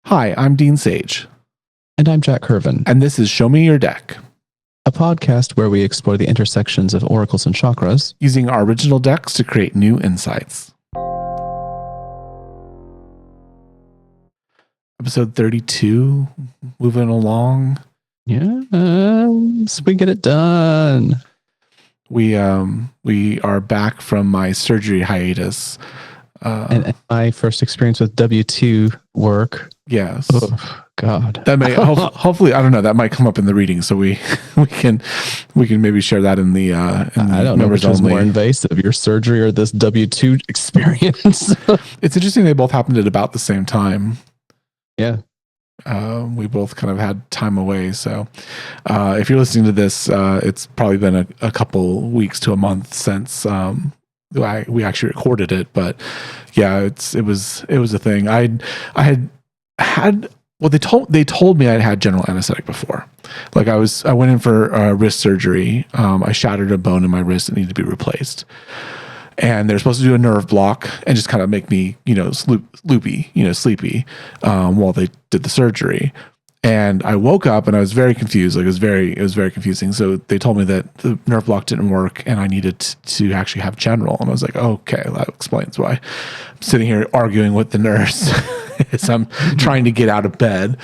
Hi, I'm Dean Sage. And I'm Jack Hervin, And this is Show Me Your Deck, a podcast where we explore the intersections of oracles and chakras, using our original decks to create new insights. Episode 32, moving along. Yes, we get it done. We are back from my surgery hiatus. And my first experience with W2 work. Yes. Oh, God. That may hopefully, I don't know, that might come up in the reading, so we can maybe share that in the I don't know which was more invasive, your surgery or this W2 experience. It's interesting they both happened at about the same time. Yeah. We both kind of had time away, so if you're listening to this, it's probably been a couple weeks to a month since we actually recorded it. But yeah, it was a thing. I had well, they told me I'd had general anesthetic before. Like I went in for wrist surgery. I shattered a bone in my wrist that needed to be replaced. And they're supposed to do a nerve block and just kind of make me, loopy, sleepy, while they did the surgery. And I woke up and I was very confused. Like it was very confusing. So they told me that the nerve block didn't work and I needed to actually have general. And I was like, okay, that explains why I'm sitting here arguing with the nurse as I'm trying to get out of bed,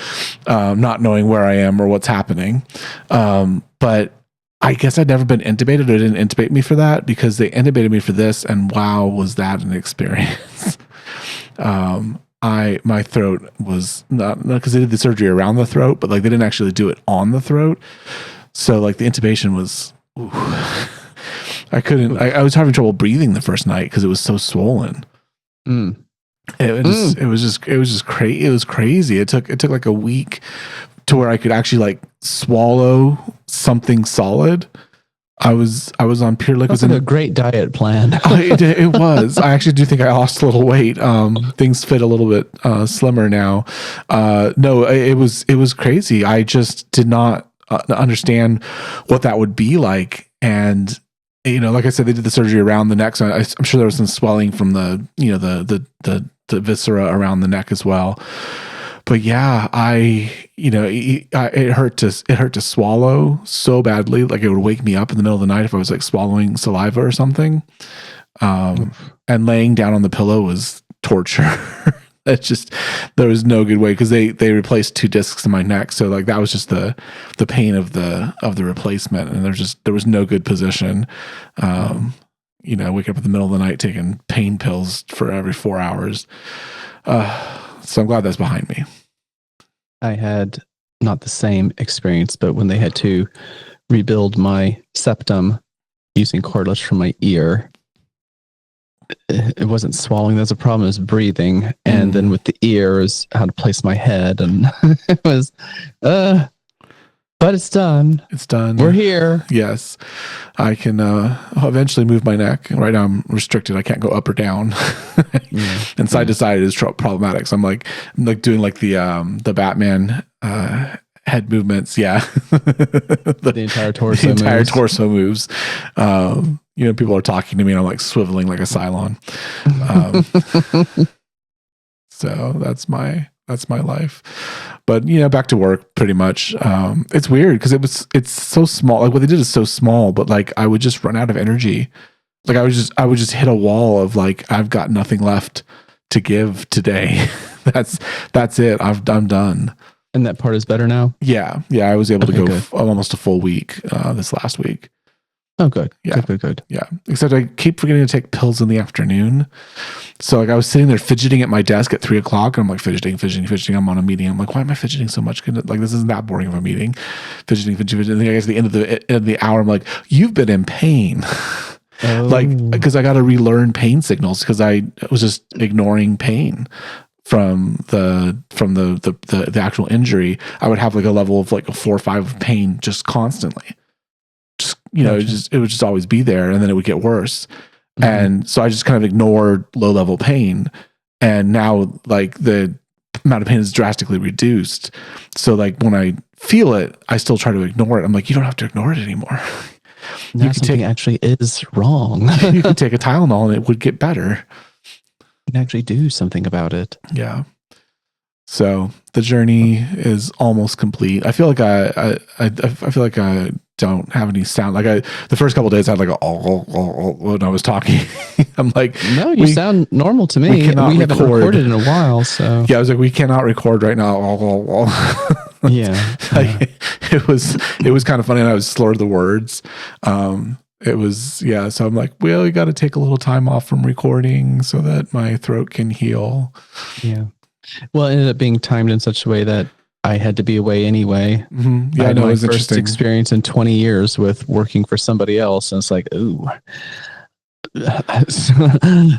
not knowing where I am or what's happening. But I guess I'd never been intubated, or they didn't intubate me for that because they intubated me for this, and wow, was that an experience. My throat was not because they did the surgery around the throat, but like they didn't actually do it on the throat. So like the intubation was, I was having trouble breathing the first night because it was so swollen. It was crazy. It took like a week to where I could actually like swallow something solid. I was on pure liquids. That's a great diet plan. It was. I actually do think I lost a little weight. Things fit a little bit slimmer now. No, it was crazy. I just did not understand what that would be like. And like I said, they did the surgery around the neck, so I'm sure there was some swelling from the the viscera around the neck as well. But yeah, it hurt to swallow so badly. Like it would wake me up in the middle of the night if I was like swallowing saliva or something. And laying down on the pillow was torture. There was no good way because they replaced 2 discs in my neck. So like that was just the pain of the replacement. And there was no good position. Waking up in the middle of the night taking pain pills for every 4 hours. So I'm glad that's behind me. I had not the same experience, but when they had to rebuild my septum using cordless from my ear, it wasn't swallowing. That's a problem. It was breathing. And then with the ears, how to place my head. And it was, but it's done. It's done. We're here. Yes. I can eventually move my neck. Right now I'm restricted. I can't go up or down. And side to side is problematic. So I'm like doing like the Batman head movements. Yeah. The entire torso moves. Torso moves. People are talking to me and I'm like swiveling like a Cylon. So that's my life. But back to work pretty much. It's weird because it's so small. Like what they did is so small, but like I would just run out of energy. Like I would just hit a wall of like I've got nothing left to give today. That's it. I'm done. And that part is better now? Yeah. I was able to go almost a full week this last week. Oh, good. Yeah. Good. Yeah. Except I keep forgetting to take pills in the afternoon. So like I was sitting there fidgeting at my desk at 3:00 and I'm like fidgeting. I'm on a meeting. I'm like, why am I fidgeting so much? Like this isn't that boring of a meeting. Fidgeting. And then I guess at the end of the hour, I'm like, you've been in pain. Oh. Like, because I got to relearn pain signals because I was just ignoring pain from the actual injury. I would have like a level of like a 4 or 5 of pain just constantly. Just it would just always be there, and then it would get worse. Mm-hmm. And so I just kind of ignored low level pain, and now like the amount of pain is drastically reduced. So like when I feel it, I still try to ignore it. I'm like, you don't have to ignore it anymore. Now something actually is wrong. You can take a Tylenol and it would get better. You can actually do something about it. Yeah. So the journey is almost complete. I feel like I feel like I don't have any sound. Like the first couple of days I had like when I was talking. I'm like, no, you sound normal to me. We haven't recorded in a while, so yeah, I was like, we cannot record right now. Yeah, it was kind of funny, and I was slurred the words. It was, yeah. So I'm like, well, we got to take a little time off from recording so that my throat can heal. Yeah. Well, it ended up being timed in such a way that I had to be away anyway. Mm-hmm. Yeah, I had no, it my was first experience in 20 years with working for somebody else. And it's like, ooh,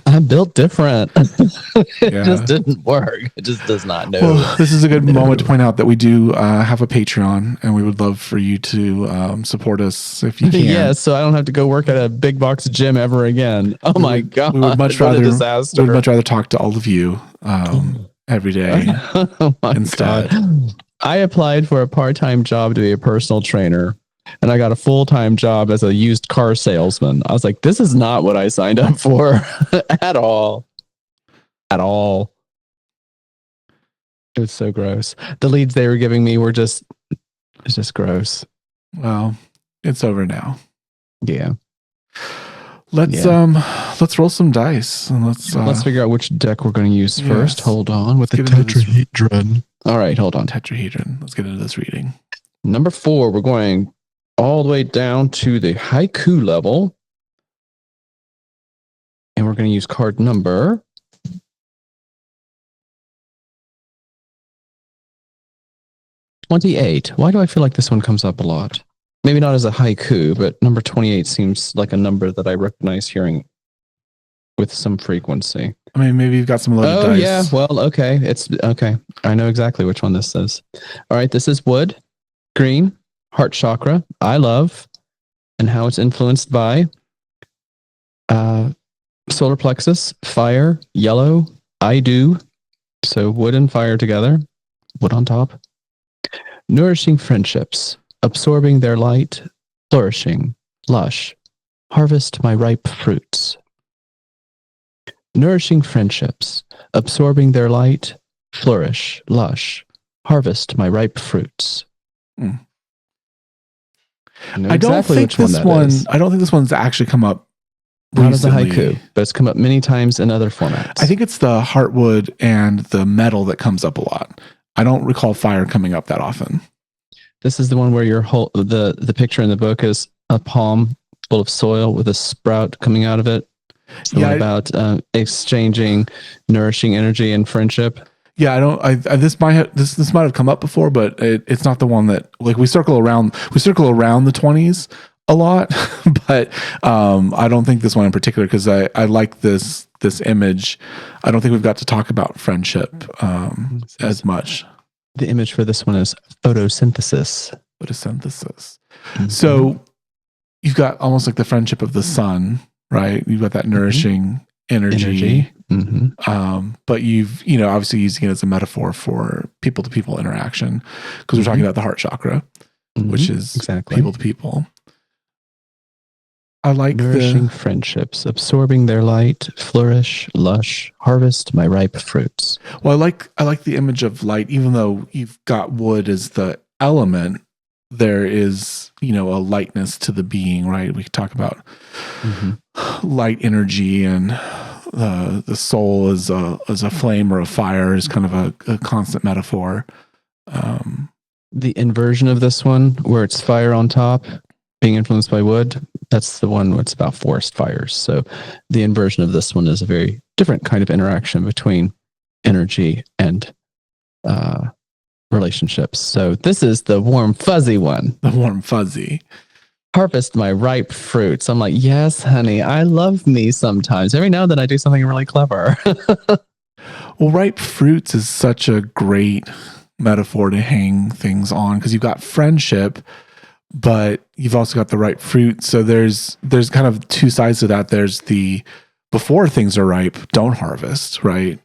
I'm built different. It just didn't work. It just does not know. Well, this is a good moment to point out that we do have a Patreon, and we would love for you to support us if you can. Yeah, so I don't have to go work at a big box gym ever again. Oh my God. We would much rather talk to all of you every day. Oh my instead. God. I applied for a part-time job to be a personal trainer, and I got a full-time job as a used car salesman. I was like, this is not what I signed up for at all. At all. It was so gross. The leads they were giving me were it's just gross. Well, it's over now. Yeah. Let's roll some dice and let's figure out which deck we're going to use first. Hold on with the tetrahedron. All right, hold on. Tetrahedron. Let's get into this reading. Number 4, we're going all the way down to the haiku level. And we're going to use card number 28. Why do I feel like this one comes up a lot? Maybe not as a haiku, but number 28 seems like a number that I recognize hearing with some frequency. I mean, maybe you've got some loaded dice. Oh, yeah. Well, okay. It's okay. I know exactly which one this is. All right. This is wood, green, heart chakra, I love, and how it's influenced by solar plexus, fire, yellow, I do. So wood and fire together, wood on top. Nourishing friendships, absorbing their light, flourishing, lush, harvest my ripe fruits. Nourishing friendships, absorbing their light, flourish, lush, harvest my ripe fruits. I don't think this one's actually come up not as a haiku, but it's come up many times in other formats. I think it's the heartwood and the metal that comes up a lot. I don't recall fire coming up that often. This is the one where the picture in the book is a palm full of soil with a sprout coming out of it. About exchanging nourishing energy and friendship. Yeah, this might have come up before, but it's not the one that like we circle around the 20s a lot, but I don't think this one in particular because I like this image. I don't think we've got to talk about friendship as much. The image for this one is photosynthesis. Mm-hmm. So you've got almost like the friendship of the sun, right? You've got that nourishing energy. Mm-hmm. But you've obviously using it as a metaphor for people to people interaction because we're talking about the heart chakra, which is people to people. I like nourishing friendships, absorbing their light, flourish, lush, harvest my ripe fruits. Well, I like the image of light, even though you've got wood as the element, there is, a lightness to the being, right? We could talk about light energy and the soul as a flame or a fire is kind of a constant metaphor. The inversion of this one, where it's fire on top, being influenced by wood, that's the one where it's about forest fires. So the inversion of this one is a very different kind of interaction between energy and relationships. So this is the warm, fuzzy one. The warm, fuzzy. Harvest my ripe fruits. I'm like, yes, honey, I love me sometimes. Every now and then I do something really clever. Well, ripe fruits is such a great metaphor to hang things on because you've got friendship, but you've also got the ripe fruit. So there's kind of two sides to that. There's the before things are ripe, don't harvest, right?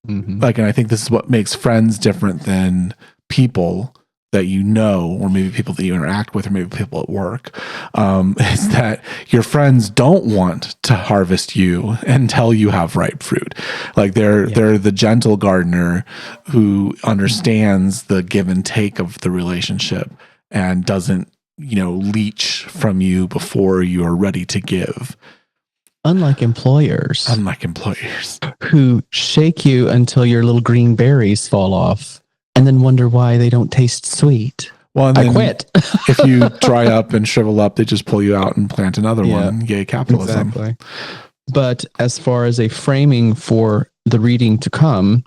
Mm-hmm. And I think this is what makes friends different than people. that you know, or maybe people that you interact with, or maybe people at work, is that your friends don't want to harvest you until you have ripe fruit. Like they're the gentle gardener who understands the give and take of the relationship and doesn't, leech from you before you are ready to give. Unlike employers who shake you until your little green berries fall off and then wonder why they don't taste sweet. Well, and I quit. If you dry up and shrivel up, they just pull you out and plant another one. Yay, capitalism. Exactly. But as far as a framing for the reading to come,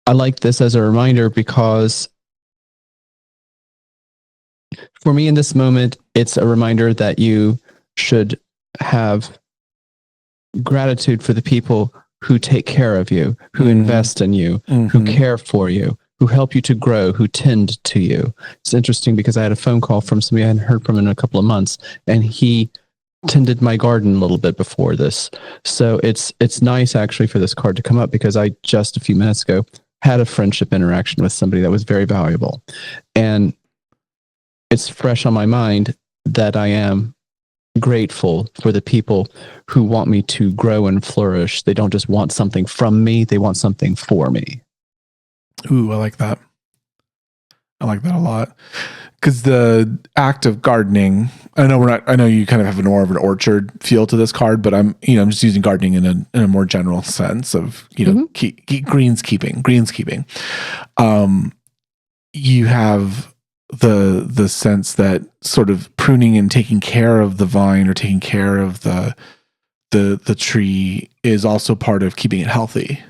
I like this as a reminder because for me in this moment, it's a reminder that you should have gratitude for the people who take care of you, who invest in you, who care for you, who help you to grow, who tend to you. It's interesting because I had a phone call from somebody I hadn't heard from in a couple of months, and he tended my garden a little bit before this. So it's nice actually for this card to come up because I just a few minutes ago had a friendship interaction with somebody that was very valuable. And it's fresh on my mind that I am grateful for the people who want me to grow and flourish. They don't just want something from me, they want something for me. Ooh, I like that. I like that a lot. Because the act of gardening, I know you kind of have more of an orchard feel to this card, but I'm just using gardening in a more general sense of, greenskeeping. You have the sense that sort of pruning and taking care of the vine or taking care of the tree is also part of keeping it healthy.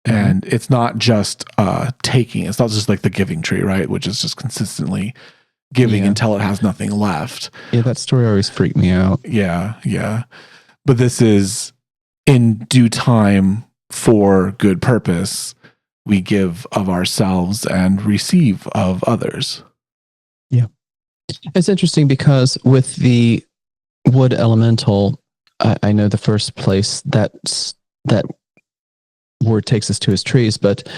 And it's not just taking. It's not just like the giving tree, right? Which is just consistently giving until it has nothing left. Yeah, that story always freaked me out. Yeah. But this is in due time for good purpose. We give of ourselves and receive of others. Yeah. It's interesting because with the wood elemental, I know the first place that word takes us to is trees, but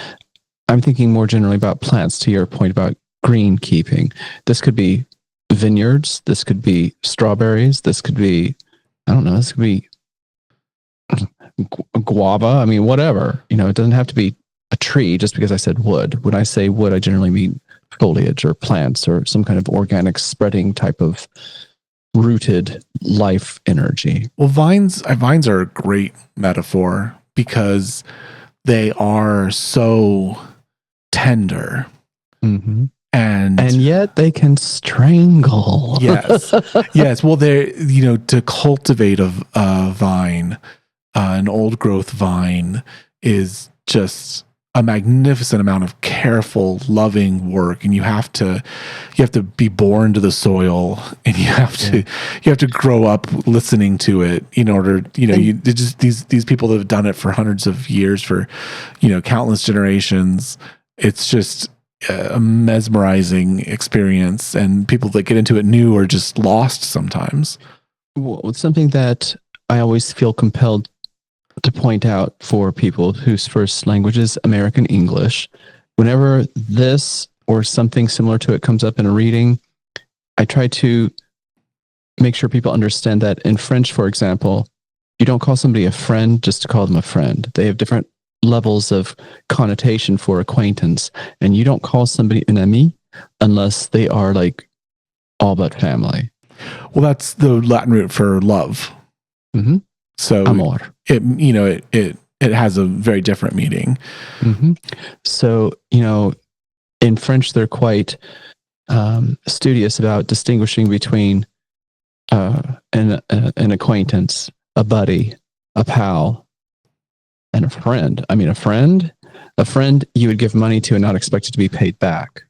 I'm thinking more generally about plants, to your point about green keeping. This could be vineyards, this could be strawberries, this could be, this could be guava. I mean, whatever. It doesn't have to be a tree just because I said wood. When I say wood, I generally mean foliage or plants or some kind of organic spreading type of rooted life energy. Well, vines are a great metaphor because they are so tender. And yet they can strangle. Yes. Well, they're, to cultivate a vine, an old growth vine is just a magnificent amount of careful, loving work. And you have to be born to the soil, and you have to grow up listening to it in order, these people that have done it for hundreds of years, for, countless generations. It's just a mesmerizing experience, and people that get into it new are just lost sometimes. Well, it's something that I always feel compelled to point out for people whose first language is American English. Whenever this or something similar to it comes up in a reading, I try to make sure people understand that in French, for example, you don't call somebody a friend just to call them a friend. They have different levels of connotation for acquaintance, and you don't call somebody an ami unless they are like all but family. Well, that's the Latin root for love. So amor. It has a very different meaning. So, in French, they're quite studious about distinguishing between an acquaintance, a buddy, a pal, and a friend. I mean, a friend you would give money to and not expect it to be paid back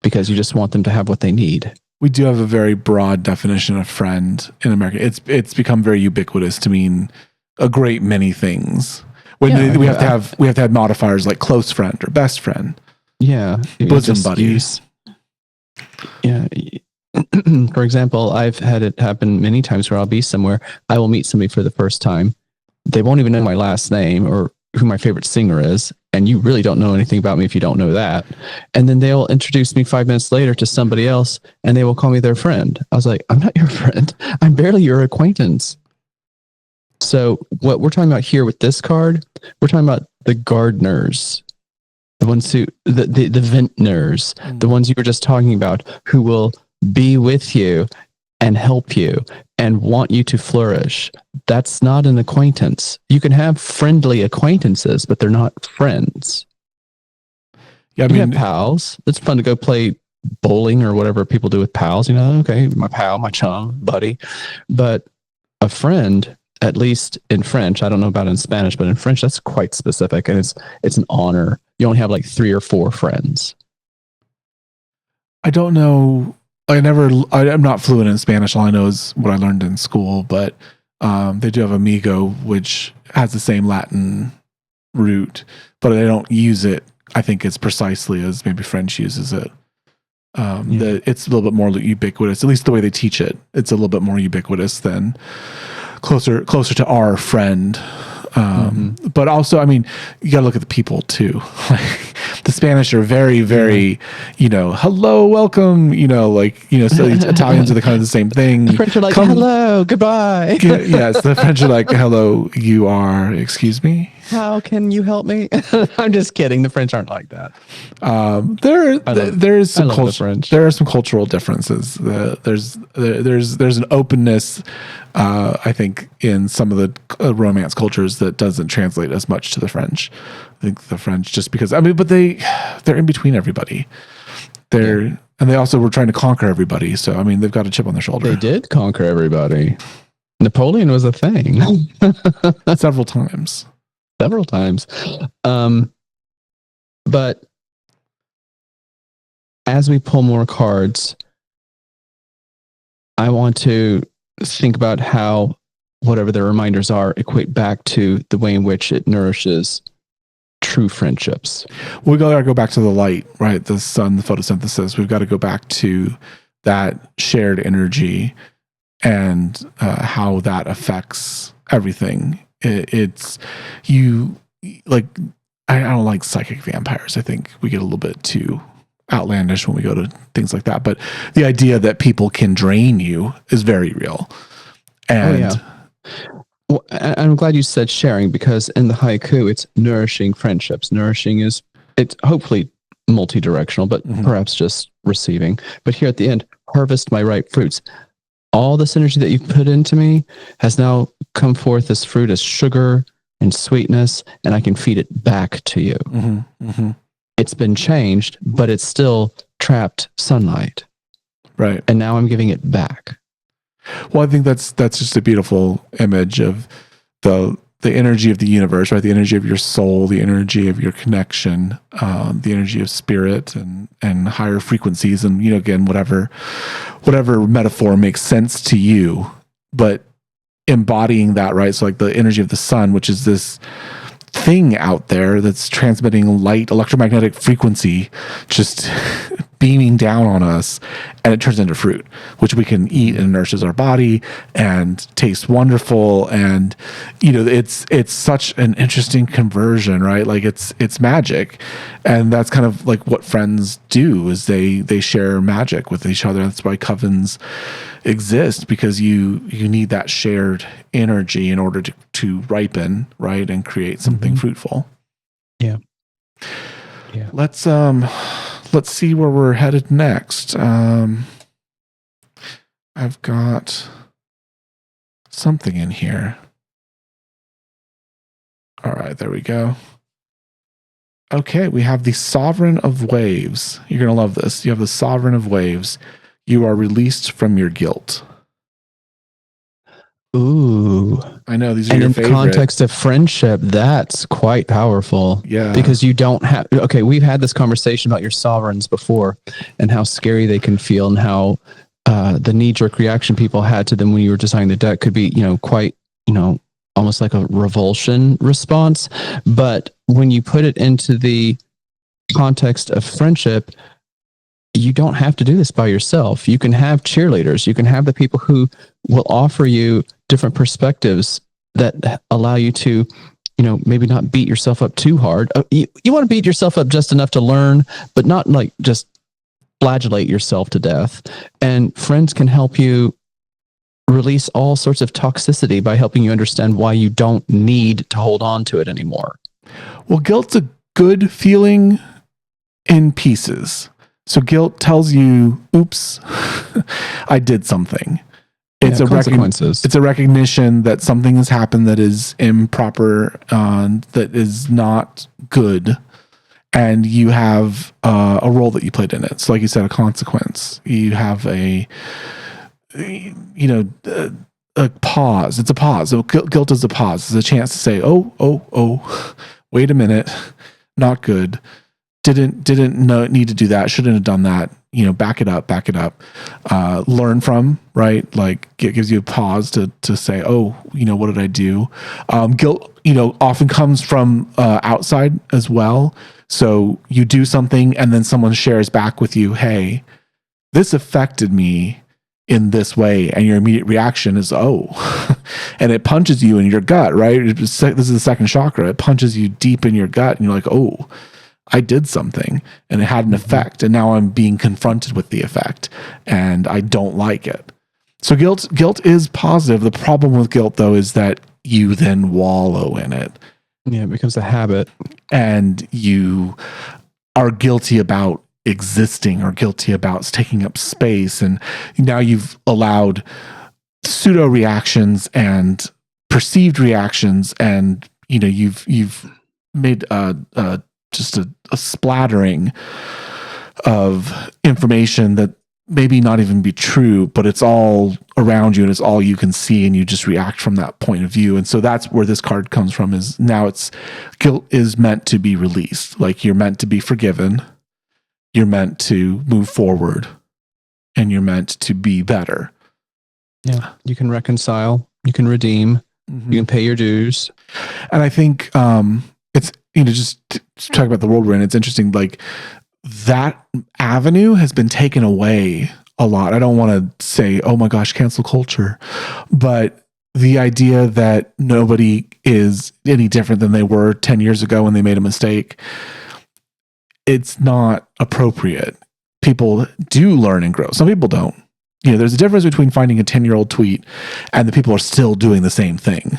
because you just want them to have what they need. We do have a very broad definition of friend in America. It's become very ubiquitous to mean a great many things. We have to have modifiers like close friend or best friend. Yeah, bosom buddy. For example, I've had it happen many times where I'll be somewhere, I will meet somebody for the first time. They won't even know my last name, or who my favorite singer is, and you really don't know anything about me if you don't know that. And then they'll introduce me 5 minutes later to somebody else, and they will call me their friend. I was like, I'm not your friend. I'm barely your acquaintance. So what we're talking about here with this card, we're talking about the gardeners, the ones who, the vintners, the ones you were just talking about, who will be with you and help you and want you to flourish. That's not an acquaintance. You can have friendly acquaintances, but they're not friends. Yeah, I You mean, have pals. It's fun to go play bowling or whatever people do with pals. You know, okay, my pal, my chum, buddy. But a friend, at least in French, I don't know about in Spanish, but in French, that's quite specific, and it's an honor. You only have like 3 or 4 friends. I don't know. I'm not fluent in Spanish. All I know is what I learned in school, but they do have amigo, which has the same Latin root, but they don't use it, I think, as precisely as maybe French uses it. It's a little bit more ubiquitous, at least the way they teach it. It's a little bit more ubiquitous than closer to our friend. But also, I mean, you got to look at the people too. The Spanish are very, very, hello, welcome, so the Italians are kind of the same thing. The French are like, hello, goodbye. Yes, the French are like, hello, you are, excuse me? How can you help me? I'm just kidding. The French aren't like that. There are some cultural differences. There's an openness, I think, in some of the Romance cultures that doesn't translate as much to the French. I think the French, just because, but they're in between everybody. And they also were trying to conquer everybody. So, they've got a chip on their shoulder. They did conquer everybody. Napoleon was a thing. Several times. But as we pull more cards, I want to think about how whatever the reminders are equate back to the way in which it nourishes true friendships. We got to go back to the light, right? The sun, the photosynthesis. We've got to go back to that shared energy and how that affects everything. It's you, like, I don't like psychic vampires. I think we get a little bit too outlandish when we go to things like that. But the idea that people can drain you is very real. And well, I'm glad you said sharing, because in the haiku, it's nourishing friendships. Nourishing it's hopefully multi-directional, but perhaps just receiving. But here at the end, harvest my ripe fruits. All this energy that you've put into me has now come forth as fruit, as sugar and sweetness, and I can feed it back to you. It's been changed, but it's still trapped sunlight. Right. And now I'm giving it back. Well, I think that's just a beautiful image of the energy of the universe, right? The energy of your soul, the energy of your connection, the energy of spirit and higher frequencies. And, again, whatever metaphor makes sense to you, but embodying that, right? So like the energy of the sun, which is this thing out there that's transmitting light, electromagnetic frequency, just beaming down on us, and it turns into fruit, which we can eat, and nourishes our body and tastes wonderful. And it's such an interesting conversion, right? Like it's magic, and that's kind of like what friends do, is they share magic with each other. That's why covens exist, because you need that shared energy in order to ripen, right, and create something fruitful. Yeah. Let's see where we're headed next. I've got something in here. All right, there we go. Okay, we have the Sovereign of Waves. You're going to love this. You have the Sovereign of Waves. You are released from your guilt. Ooh. I know, these are and your in favorite. The context of friendship, that's quite powerful. Yeah. Because you don't have, we've had this conversation about your sovereigns before and how scary they can feel, and how the knee-jerk reaction people had to them when you were designing the deck could be, quite, almost like a revulsion response. But when you put it into the context of friendship, you don't have to do this by yourself. You can have cheerleaders. You can have the people who will offer you different perspectives that allow you to maybe not beat yourself up too hard. You want to beat yourself up just enough to learn, but not like just flagellate yourself to death. And friends can help you release all sorts of toxicity by helping you understand why you don't need to hold on to it anymore. Well, guilt's a good feeling in pieces. So guilt tells you, oops, I did something. It's consequences. It's a recognition that something has happened that is improper, that is not good. And you have a role that you played in it. So like you said, a consequence. You have a pause. It's a pause. So guilt is a pause. It's a chance to say, oh, wait a minute. Not good. Didn't need to do that. Shouldn't have done that. Back it up. Learn from, right? Like it gives you a pause to say, oh, what did I do? Guilt, often comes from outside as well. So you do something and then someone shares back with you, hey, this affected me in this way. And your immediate reaction is, oh, and it punches you in your gut, right? This is the second chakra. It punches you deep in your gut and you're like, oh, I did something and it had an effect. And now I'm being confronted with the effect and I don't like it. So guilt is positive. The problem with guilt though, is that you then wallow in it. Yeah, it becomes a habit. And you are guilty about existing or guilty about taking up space. And now you've allowed pseudo reactions and perceived reactions. And, you've made just a splattering of information that maybe not even be true, but it's all around you and it's all you can see and you just react from that point of view. And so that's where this card comes from, is now guilt is meant to be released. Like you're meant to be forgiven. You're meant to move forward and you're meant to be better. Yeah. You can reconcile, you can redeem, you can pay your dues. And I think, it's, just to talk about the world we're in, it's interesting, like that avenue has been taken away a lot. I don't want to say, oh my gosh, cancel culture, but the idea that nobody is any different than they were 10 years ago when they made a mistake, it's not appropriate. People do learn and grow. Some people don't. There's a difference between finding a 10-year-old tweet and the people are still doing the same thing.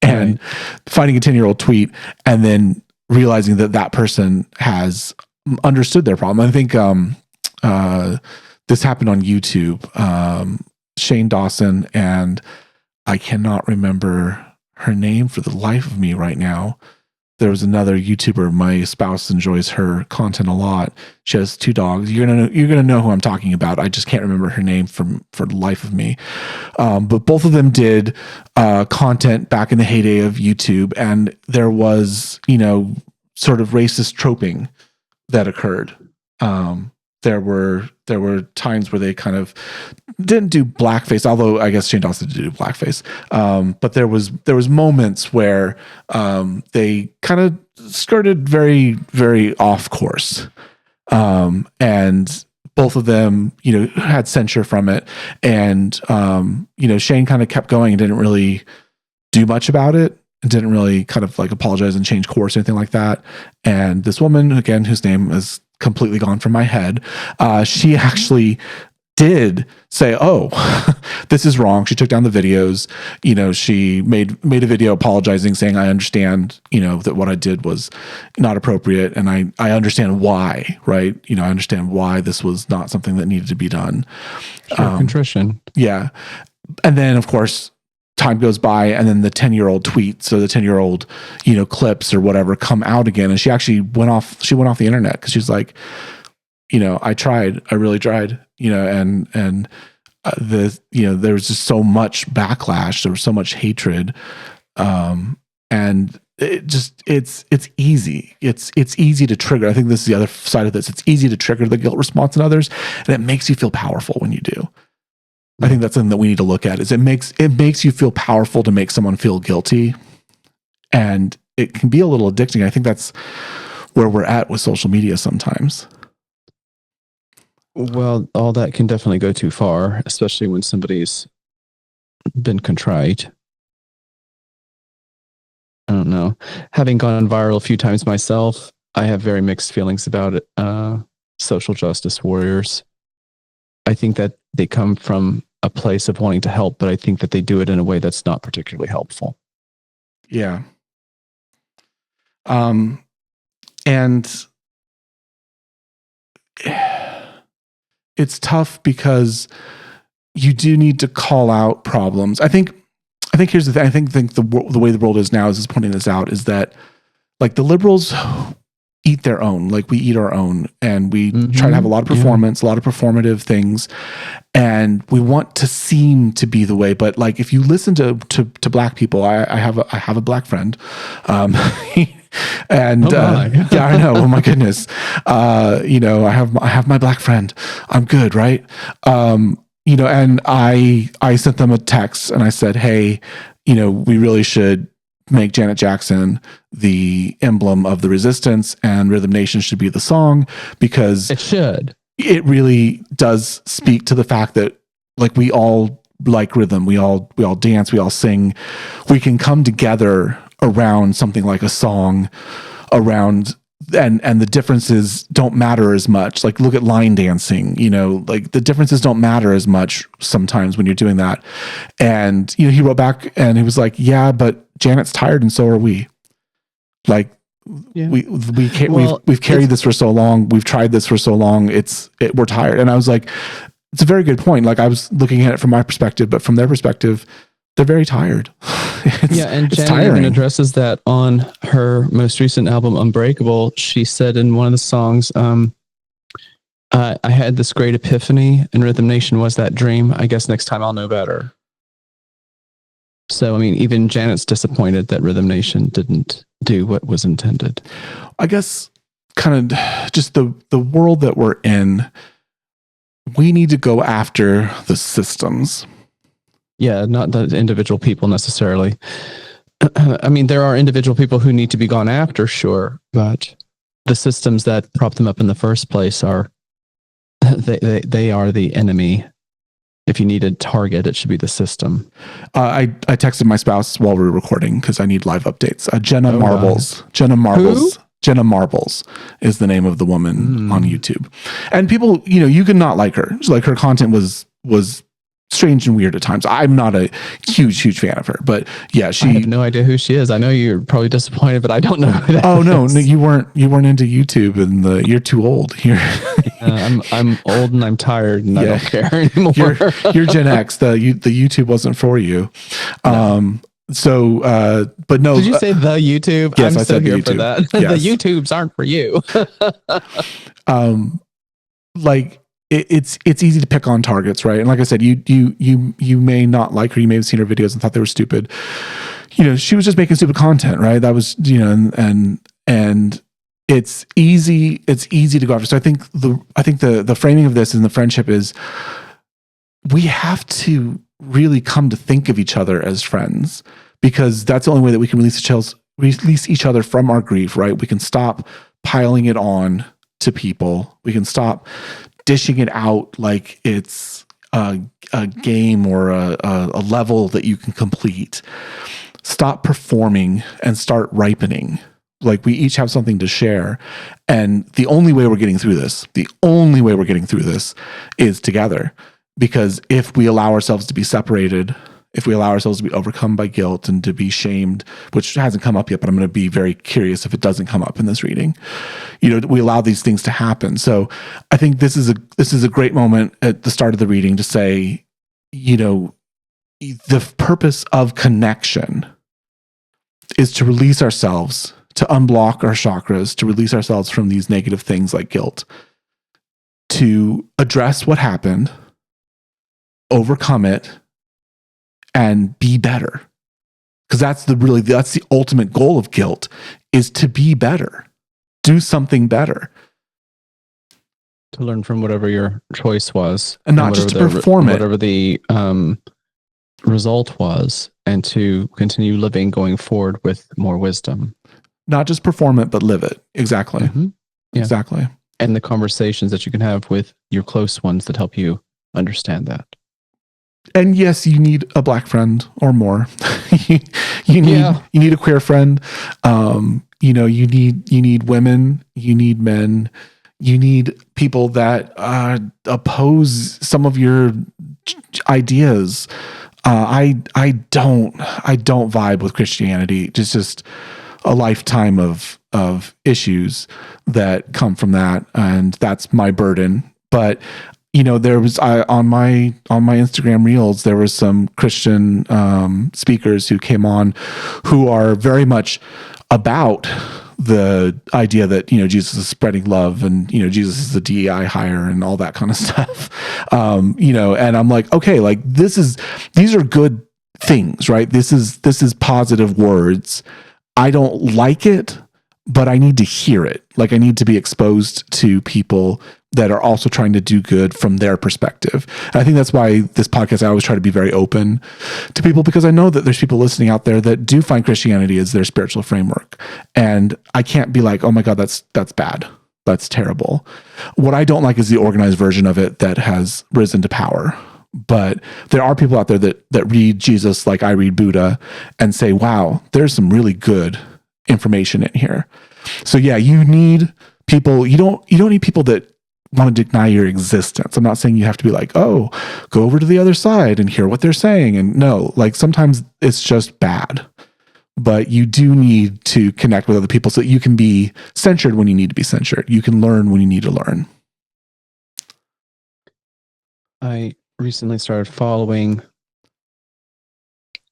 And finding a 10-year-old tweet and then realizing that person has understood their problem. I think this happened on YouTube. Shane Dawson, and I cannot remember her name for the life of me right now. There was another YouTuber. My spouse enjoys her content a lot. She has 2 dogs. You're gonna know who I'm talking about. I just can't remember her name for the life of me. But both of them did content back in the heyday of YouTube, and there was sort of racist troping that occurred. There were times where they kind of didn't do blackface, although I guess Shane Dawson did do blackface. But there was moments where they kind of skirted very, very off course. And both of them, had censure from it. And, Shane kind of kept going and didn't really do much about it. Didn't really kind of like apologize and change course or anything like that. And this woman, again, whose name is completely gone from my head, she actually did say, oh, this is wrong. She took down the videos. She made a video apologizing, saying, I understand, that what I did was not appropriate. And I understand why, right? I understand why this was not something that needed to be done. Contrition. Yeah. And then of course, time goes by and then the 10-year-old tweets or the 10-year-old, clips or whatever come out again. And she actually went off the internet because she's like, I really tried, and there was just so much backlash. There was so much hatred. And it's easy. It's easy to trigger. I think this is the other side of this. It's easy to trigger the guilt response in others, and it makes you feel powerful when you do. I think that's something that we need to look at. Is it makes you feel powerful to make someone feel guilty, and it can be a little addicting. I think that's where we're at with social media sometimes. Well, all that can definitely go too far, especially when somebody's been contrite. don't know. Having gone viral a few times myself, I have very mixed feelings about it. Social justice warriors. I think that they come from a place of wanting to help, but I think that they do it in a way that's not particularly helpful. Yeah. And it's tough because you do need to call out problems. I think here's the thing. I think the way the world is now is pointing this out is that like the liberals eat their own, like we eat our own, and we try to have a lot of performance, a lot of performative things, and we want to seem to be the way. But like if you listen to black people, I have a black friend, and yeah, I know. Oh my goodness, you know, I have my black friend. I'm good, right? You know, and I sent them a text and I said, hey, you know, we really should make Janet Jackson the emblem of the resistance, and Rhythm Nation should be the song, because it really does speak to the fact that like we all like rhythm, we all dance, we all sing, we can come together around something like a song, around and the differences don't matter as much. Like look at line dancing, you know, like the differences don't matter as much sometimes when you're doing that. And you know, he wrote back and he was like, yeah, but Janet's tired and so are we. Like we've carried this for so long, we've tried this for so long, we're tired. And I was like, it's a very good point. Like I was looking at it from my perspective, but from their perspective, they're very tired. And Janet even addresses that on her most recent album, Unbreakable. She said in one of the songs, I had this great epiphany and Rhythm Nation was that dream. I guess next time I'll know better. So, I mean, even Janet's disappointed that Rhythm Nation didn't do what was intended. I guess kind of just the world that we're in, we need to go after the systems. Yeah, not the individual people necessarily. I mean, there are individual people who need to be gone after, sure, but the systems that prop them up in the first place are they are the enemy. If you need a target, it should be the system. I texted my spouse while we were recording because I need live updates. Jenna Marbles. God. Jenna Marbles. Who? Jenna Marbles is the name of the woman on YouTube. And people, you know, you could not like her. Like her content was strange and weird at times. I'm not a huge fan of her, but yeah, I have no idea who she is. I know you're probably disappointed, but I don't know who that is. No, you weren't into YouTube, and you're too old. I'm old and I'm tired and I don't care anymore. You're Gen X. The YouTube wasn't for you. No. But no. Did you say the YouTube? Yes, I'm I said here YouTube. For that. Yes. The YouTubes aren't for you. Like it's easy to pick on targets, right? And like I said, you may not like her. You may have seen her videos and thought they were stupid. You know, she was just making stupid content, right? That was, you know, and it's easy to go after. So I think the framing of this and the friendship is we have to really come to think of each other as friends, because that's the only way that we can release each other from our grief, right? We can stop piling it on to people. We can stop dishing it out like it's a game or a level that you can complete. Stop performing and start ripening. Like we each have something to share. And the only way we're getting through this is together. Because if we allow ourselves to be separated, if we allow ourselves to be overcome by guilt and to be shamed, which hasn't come up yet, but I'm going to be very curious if it doesn't come up in this reading, you know, we allow these things to happen. So I think this is a great moment at the start of the reading to say, you know, the purpose of connection is to release ourselves, to unblock our chakras, to release ourselves from these negative things like guilt, to address what happened, overcome it, and be better. Because that's the ultimate goal of guilt, is to be better. Do something better. To learn from whatever your choice was. And not just to perform it. Whatever the result was, and to continue living going forward with more wisdom. Not just perform it, but live it. Exactly. Mm-hmm. Yeah. Exactly. And the conversations that you can have with your close ones that help you understand that. and yes, you need a black friend or more. you, you need a queer friend. You know, you need women, you need men, you need people that oppose some of your ideas. I don't vibe with Christianity. It's just a lifetime of issues that come from that, and that's my burden. But you know, there was on my Instagram reels, there was some Christian speakers who came on who are very much about the idea that, you know, Jesus is spreading love and, you know, Jesus is the DEI hire and all that kind of stuff. You know, and I'm like, okay, like these are good things, right? This is positive words. I don't like it, but I need to hear it. Like I need to be exposed to people that are also trying to do good from their perspective. And I think that's why this podcast, I always try to be very open to people, because I know that there's people listening out there that do find Christianity as their spiritual framework. And I can't be like, oh my God, that's bad. That's terrible. What I don't like is the organized version of it that has risen to power. But there are people out there that read Jesus like I read Buddha and say, wow, there's some really good information in here. So yeah, you need people. You don't need people that want to deny your existence. I'm not saying you have to be like, oh, go over to the other side and hear what they're saying. And no, like sometimes it's just bad, but you do need to connect with other people so that you can be censured when you need to be censured. You can learn when you need to learn. I recently started following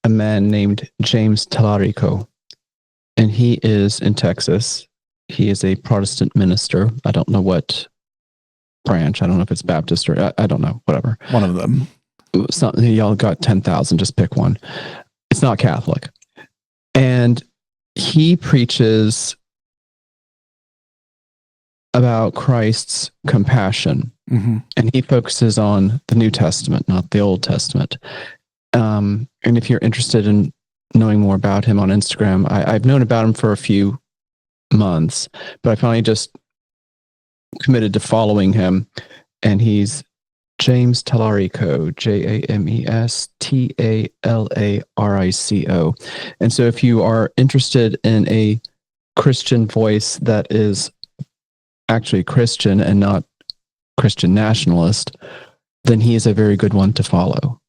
a man named James Talarico, and he is in Texas. He is a Protestant minister. I don't know what branch. I don't know if it's Baptist or I don't know, whatever. One of them. Y'all got 10,000, just pick one. It's not Catholic. And he preaches about Christ's compassion. Mm-hmm. And he focuses on the New Testament, not the Old Testament. And if you're interested in knowing more about him on Instagram, I've known about him for a few months, but I finally just committed to following him. And he's James Talarico, JamesTalarico. And so if you are interested in a Christian voice that is actually Christian and not Christian nationalist, then he is a very good one to follow,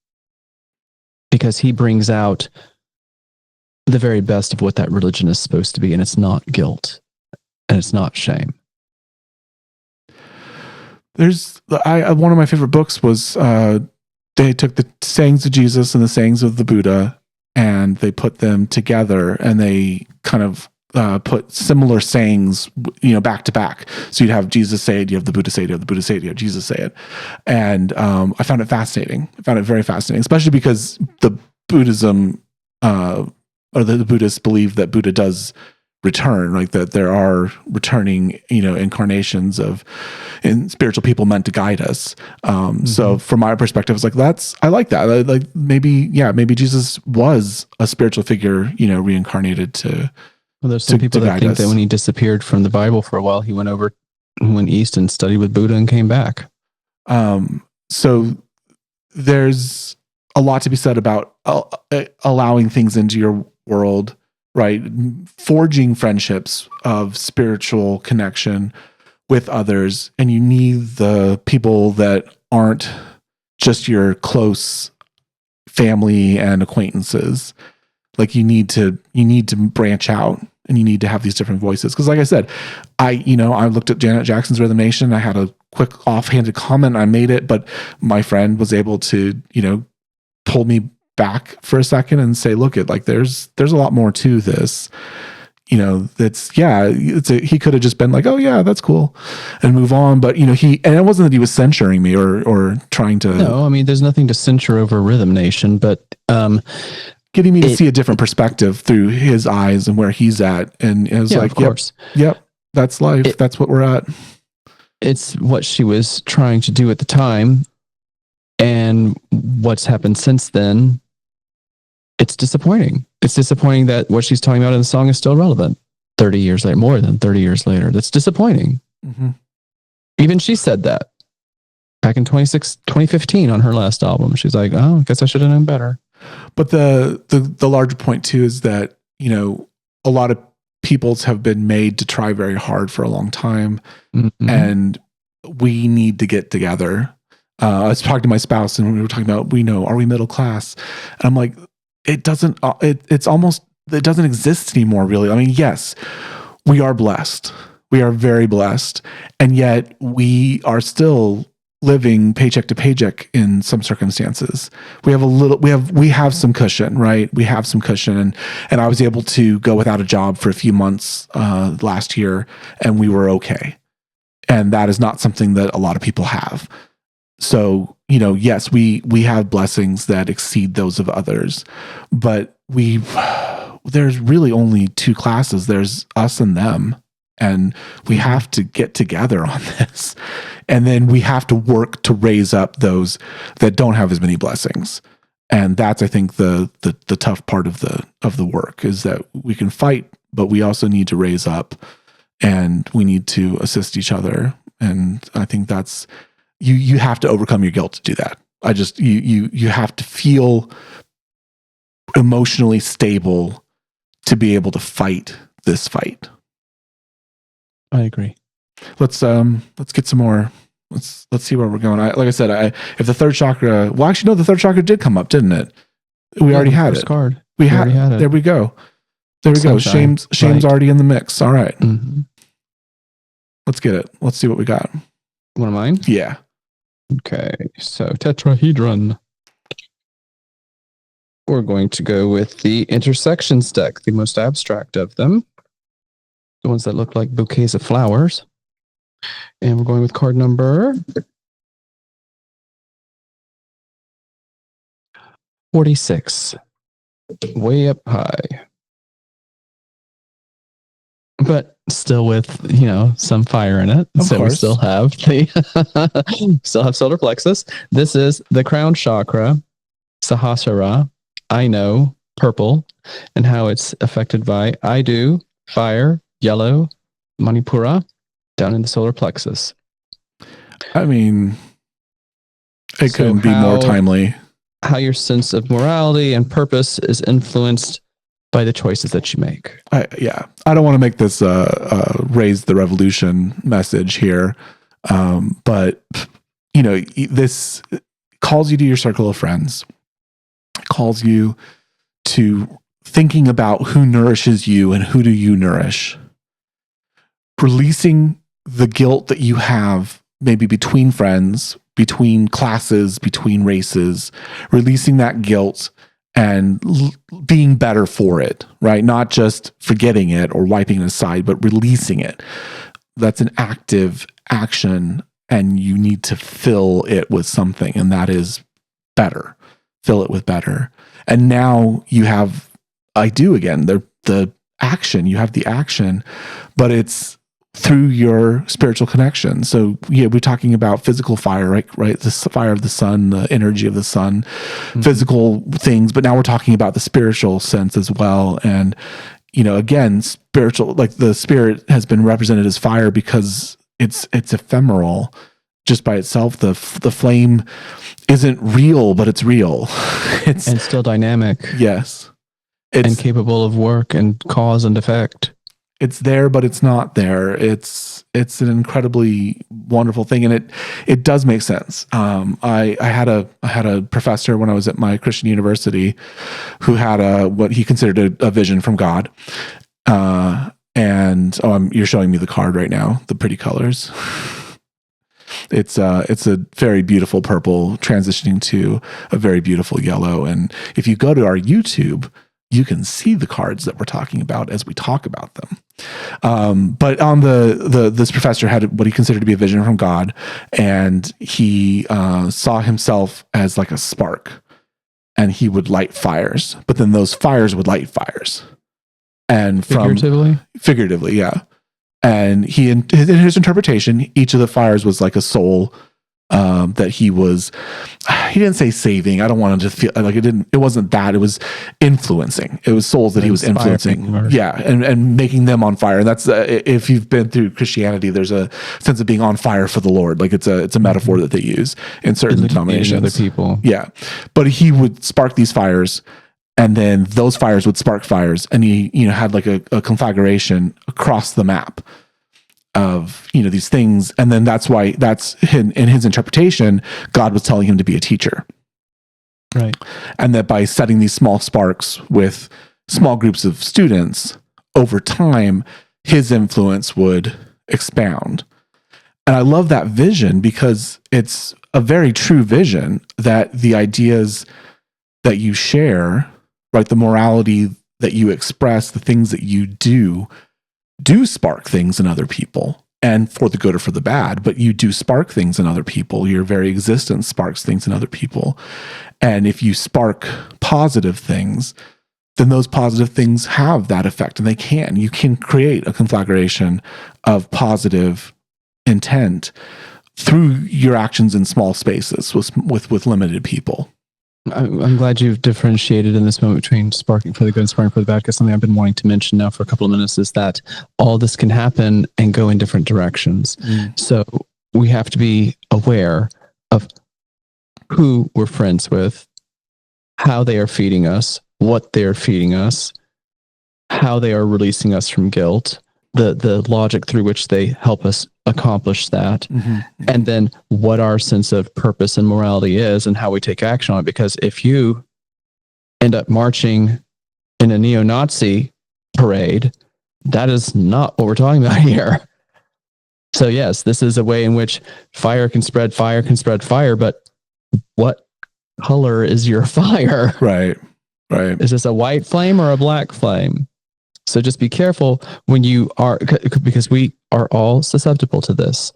because he brings out the very best of what that religion is supposed to be, and it's not guilt and it's not shame. There's one of my favorite books was they took the sayings of Jesus and the sayings of the Buddha and they put them together, and they kind of put similar sayings, you know, back to back. So you'd have Jesus say it, you have the Buddha say it, you have the Buddha say it, you have Jesus say it. And I found it fascinating. I found it very fascinating, especially because the Buddhism or the Buddhists believe that Buddha does return, like that there are returning, you know, incarnations of spiritual people meant to guide us. So from my perspective, it's like, I like that. Like maybe Jesus was a spiritual figure, you know, reincarnated to. Well, there's some people that think that when he disappeared from the Bible for a while, he went east and studied with Buddha and came back. So there's a lot to be said about allowing things into your world, right? Forging friendships of spiritual connection with others. And you need the people that aren't just your close family and acquaintances. Like you need to branch out, and you need to have these different voices. Because like I said, I looked at Janet Jackson's Rhythm Nation. I had a quick offhanded comment. I made it, but my friend was able to, you know, pull me back for a second and say, look, there's a lot more to this. You know, he could have just been like, oh yeah, that's cool, and move on. But you know, and it wasn't that he was censuring me or trying to. No, I mean, there's nothing to censure over Rhythm Nation, but getting me to see a different perspective through his eyes and where he's at. And it was like, yep, that's life. That's what we're at. It's what she was trying to do at the time. And what's happened since then, it's disappointing. It's disappointing that what she's talking about in the song is still relevant 30 years later, more than 30 years later. That's disappointing. Mm-hmm. Even she said that. back in 2015 on her last album. She's like, oh, I guess I should have known better. But the larger point too is that, a lot of peoples have been made to try very hard for a long time, and we need to get together. I was talking to my spouse and we were talking about, are we middle class? And I'm like, it doesn't exist anymore, really. I mean, yes, we are blessed. We are very blessed. And yet we are still living paycheck to paycheck in some circumstances. We have some cushion, right? We have some cushion. And I was able to go without a job for a few months last year, and we were okay. And that is not something that a lot of people have. So, yes, we have blessings that exceed those of others, but there's really only two classes. There's us and them. And we have to get together on this. And then we have to work to raise up those that don't have as many blessings. And that's, I think, the tough part of the work, is that we can fight, but we also need to raise up, and we need to assist each other. And I think that's, you have to overcome your guilt to do that. You have to feel emotionally stable to be able to fight this fight. I agree. Let's get some more. Let's see where we're going. Like I said, if the third chakra, well, actually, no, the third chakra did come up, didn't it? We already had it. Card. We already had it. There we go. There we go. Shame's already in the mix. All right. Mm-hmm. Let's get it. Let's see what we got. One of mine? Yeah. Okay. So tetrahedron. We're going to go with the intersections deck, the most abstract of them. The ones that look like bouquets of flowers. And we're going with card number 46. Way up high. But still with, some fire in it. Of so course. We still have solar plexus. This is the crown chakra, Sahasrara, I know, purple, and how it's affected by I do, fire, yellow, Manipura, down in the solar plexus. I mean, it couldn't be more timely. How your sense of morality and purpose is influenced by the choices that you make. I don't want to make this raise the revolution message here, but this calls you to your circle of friends. It calls you to thinking about who nourishes you and who do you nourish. Releasing the guilt that you have, maybe between friends, between classes, between races, releasing that guilt and being better for it, right? Not just forgetting it or wiping it aside, but releasing it. That's an active action, and you need to fill it with something, and that is better. Fill it with better. And now you have, I do again, the action, you have the action, but it's through your spiritual connection. So we're talking about physical fire, right? The fire of the sun, the energy of the sun, physical things, but now we're talking about the spiritual sense as well. And, again, spiritual, like the spirit has been represented as fire because it's ephemeral just by itself. The flame isn't real, but it's real. And still dynamic. Yes. And capable of work and cause and effect. It's there, but it's not there. It's an incredibly wonderful thing, and it does make sense. I had a professor when I was at my Christian university who had what he considered a vision from God. You're showing me the card right now, the pretty colors. It's a very beautiful purple transitioning to a very beautiful yellow. And if you go to our YouTube, you can see the cards that we're talking about as we talk about them. But on this professor had what he considered to be a vision from God, and he saw himself as like a spark, and he would light fires, but then those fires would light fires. And figuratively, yeah. And in his interpretation, each of the fires was like a soul that he didn't say saving. I don't want to just feel like it wasn't that. It was influencing. It was souls that he was influencing. And making them on fire. And that's, if you've been through Christianity, there's a sense of being on fire for the Lord. Like it's a metaphor that they use in certain denominations. Other people. Yeah. But he would spark these fires, and then those fires would spark fires, and he, had like a conflagration across the map of, these things. And then that's why in his interpretation, God was telling him to be a teacher. Right. And that by setting these small sparks with small groups of students over time, his influence would expound. And I love that vision because it's a very true vision, that the ideas that you share, right, the morality that you express, the things that you do spark things in other people, and for the good or for the bad, but you do spark things in other people. Your very existence sparks things in other people. And if you spark positive things, then those positive things have that effect, and you can create a conflagration of positive intent through your actions in small spaces with limited people. I'm glad you've differentiated in this moment between sparking for the good and sparking for the bad, because something I've been wanting to mention now for a couple of minutes is that all this can happen and go in different directions. So we have to be aware of who we're friends with, how they are feeding us, what they're feeding us, how they are releasing us from guilt, the logic through which they help us accomplish that, and then what our sense of purpose and morality is and how we take action on it. Because if you end up marching in a neo-Nazi parade, that is not what we're talking about here. So yes, this is a way in which fire can spread fire, but what color is your fire? Right. Is this a white flame or a black flame? So just be careful when you are, because we are all susceptible to this.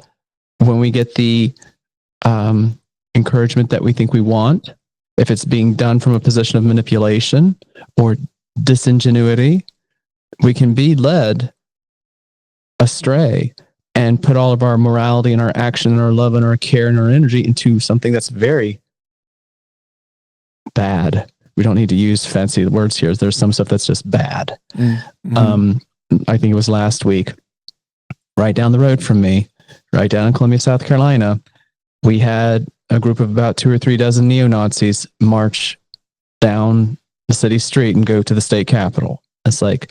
When we get the encouragement that we think we want, if it's being done from a position of manipulation or disingenuity, we can be led astray and put all of our morality and our action and our love and our care and our energy into something that's very bad. We don't need to use fancy words here. There's some stuff that's just bad. I think it was last week, right down the road from me, right down in Columbia, South Carolina, we had a group of about 2 or 3 dozen neo-Nazis march down the city street and go to the state capitol. It's like,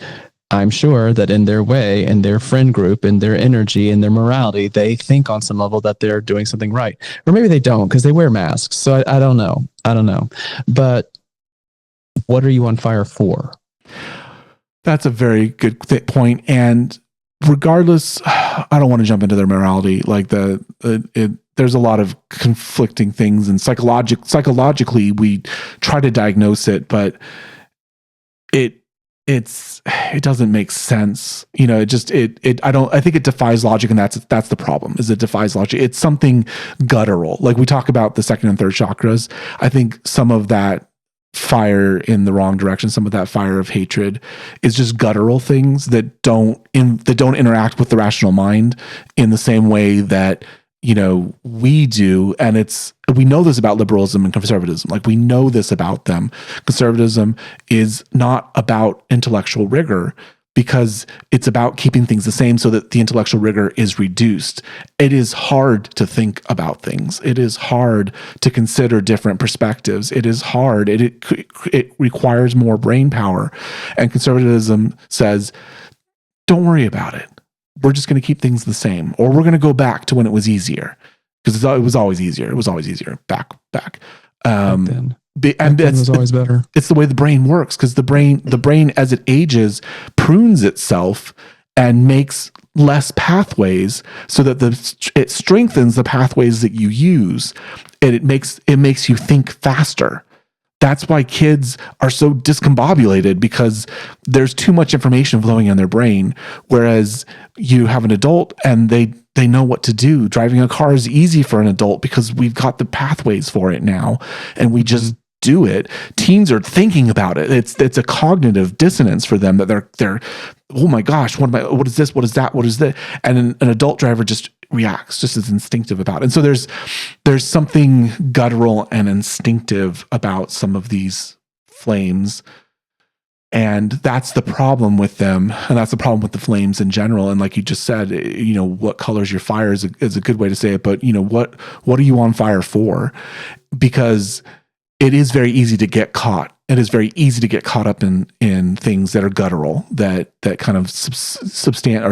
I'm sure that in their way, in their friend group, in their energy, in their morality, they think on some level that they're doing something right. Or maybe they don't, because they wear masks. So I don't know. But what are you on fire for? That's a very good point. And regardless, I don't want to jump into their morality. Like there's a lot of conflicting things, and psychologically we try to diagnose it, but it doesn't make sense. I think it defies logic, and that's the problem, is it defies logic. It's something guttural. Like we talk about the second and third chakras. I think some of that fire in the wrong direction, some of that fire of hatred is just guttural things that don't interact with the rational mind in the same way that we do. And we know this about liberalism and conservatism. Like we know this about them. Conservatism is not about intellectual rigor, because it's about keeping things the same so that the intellectual rigor is reduced. It is hard to think about things. It is hard to consider different perspectives. It is hard. It requires more brain power. And conservatism says, don't worry about it. We're just going to keep things the same, or we're going to go back to when it was easier, because it was always easier. It was always easier back. And it was always better. It's the way the brain works, because the brain as it ages prunes itself and makes less pathways, so that it strengthens the pathways that you use, and it makes you think faster. That's why kids are so discombobulated, because there's too much information flowing in their brain. Whereas you have an adult and they know what to do. Driving a car is easy for an adult because we've got the pathways for it now, and we just do it. Teens are thinking about it. It's a cognitive dissonance for them, that they're oh my gosh, what is this? What is that? What is that? And an adult driver just reacts, just as instinctive about it. And so there's something guttural and instinctive about some of these flames. And that's the problem with them. And that's the problem with the flames in general. And like you just said, what colors your fire is a good way to say it. But what are you on fire for? Because it is very easy to get caught. It is very easy to get caught up in things that are guttural, that kind of substantiate,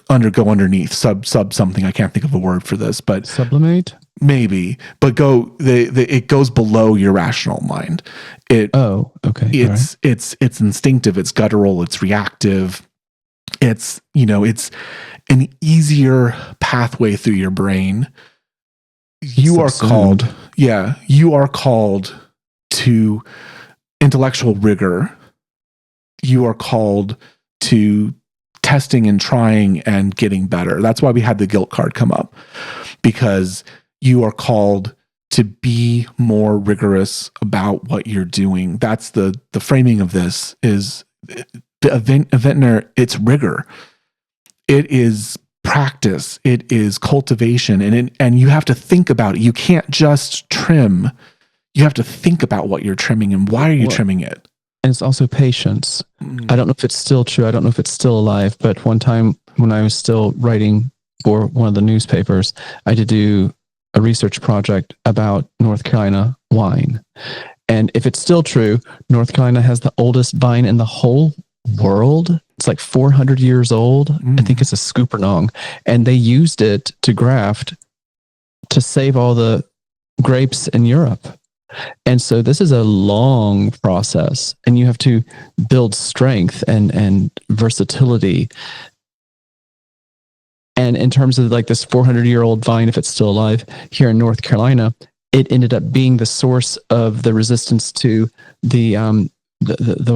undergo underneath, sub something. I can't think of a word for this, but sublimate. Maybe, but it goes below your rational mind. Okay. It's instinctive, it's guttural, it's reactive. It's an easier pathway through your brain. You are called to intellectual rigor. You are called to testing and trying and getting better. That's why we had the guilt card come up, because you are called to be more rigorous about what you're doing. That's the framing of this is the vintner. It's rigor. It is practice. It is cultivation. And you have to think about it. You can't just trim. You have to think about what you're trimming and why are you trimming it. And it's also patience. I don't know if it's still true. I don't know if it's still alive, but one time when I was still writing for one of the newspapers, I did do a research project about North Carolina wine. And if it's still true, North Carolina has the oldest vine in the whole world. It's like 400 years old. I think it's a Scoopernong. And they used it to graft to save all the grapes in Europe. And so this is a long process, and you have to build strength and versatility. And in terms of like this 400-year-old vine, if it's still alive here in North Carolina, it ended up being the source of the resistance to the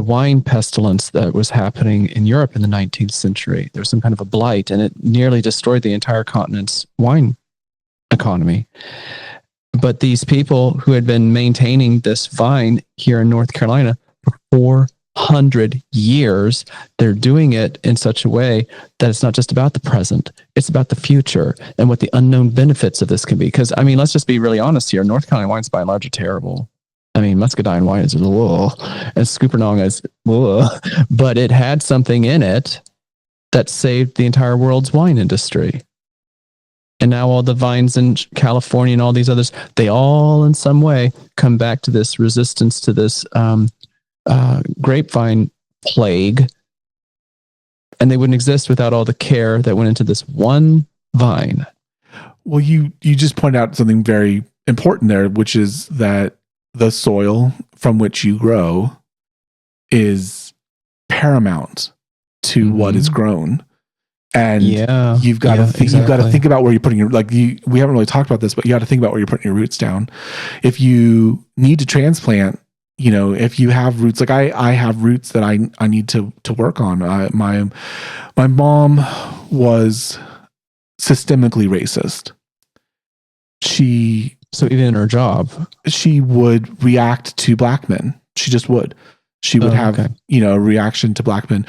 wine pestilence that was happening in Europe in the 19th century. There was some kind of a blight, and it nearly destroyed the entire continent's wine economy. But these people who had been maintaining this vine here in North Carolina for 400 years, they're doing it in such a way that it's not just about the present, it's about the future and what the unknown benefits of this can be. Because, I mean, let's just be really honest here. North Carolina wines by and large are terrible. I mean, Muscadine wine is whoa, and Scoopernong is whoa, but it had something in it that saved the entire world's wine industry. And now all the vines in California and all these others, they all in some way come back to this resistance to this grapevine plague. And they wouldn't exist without all the care that went into this one vine. Well, you just pointed out something very important there, which is that the soil from which you grow is paramount to what is grown. And you've got to think, you've got to think about where you're putting your, we haven't really talked about this, but you got to think about where you're putting your roots down. If you need to transplant, if you have roots, like I have roots that I need to work on. My mom was systemically racist. So even in her job, she would react to black men. She just would. She would have, a reaction to black men.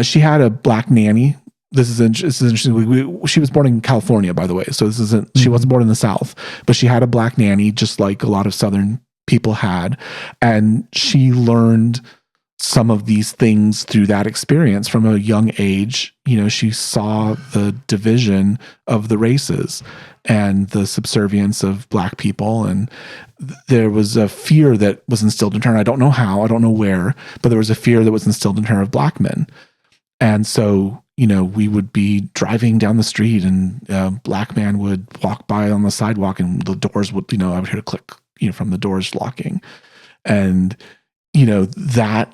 She had a black nanny. This is interesting. She was born in California, by the way. So this isn't, she wasn't born in the South, but she had a black nanny, just like a lot of Southern people had. And she learned some of these things through that experience from a young age. She saw the division of the races and the subservience of black people. And there was a fear that was instilled in her. And I don't know how, I don't know where, but there was a fear that was instilled in her of black men. And so, we would be driving down the street and a black man would walk by on the sidewalk and the doors would, I would hear a click, from the doors locking. And, that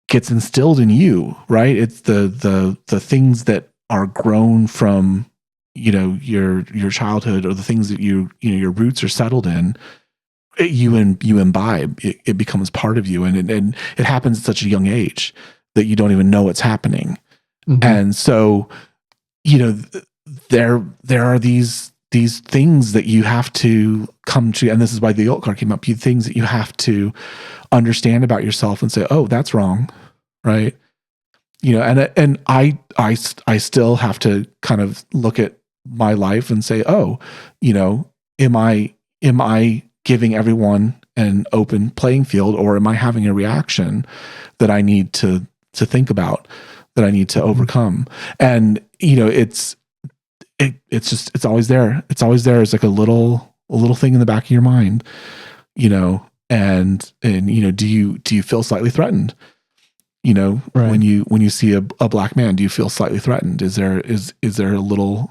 gets instilled in you, right? It's the things that are grown from, your childhood, or the things that your roots are settled in, you imbibe. It becomes part of you. And it happens at such a young age that you don't even know it's happening. Mm-hmm. And so, there are these things that you have to come to, and this is why the guilt card came up, things that you have to understand about yourself and say, oh, that's wrong, right? I still have to kind of look at my life and say, oh, am I giving everyone an open playing field, or am I having a reaction that I need to think about, that I need to overcome? And it's always there. It's always there as like a little thing in the back of your mind, and do you feel slightly threatened? Right. when you see a black man, do you feel slightly threatened? Is there a little,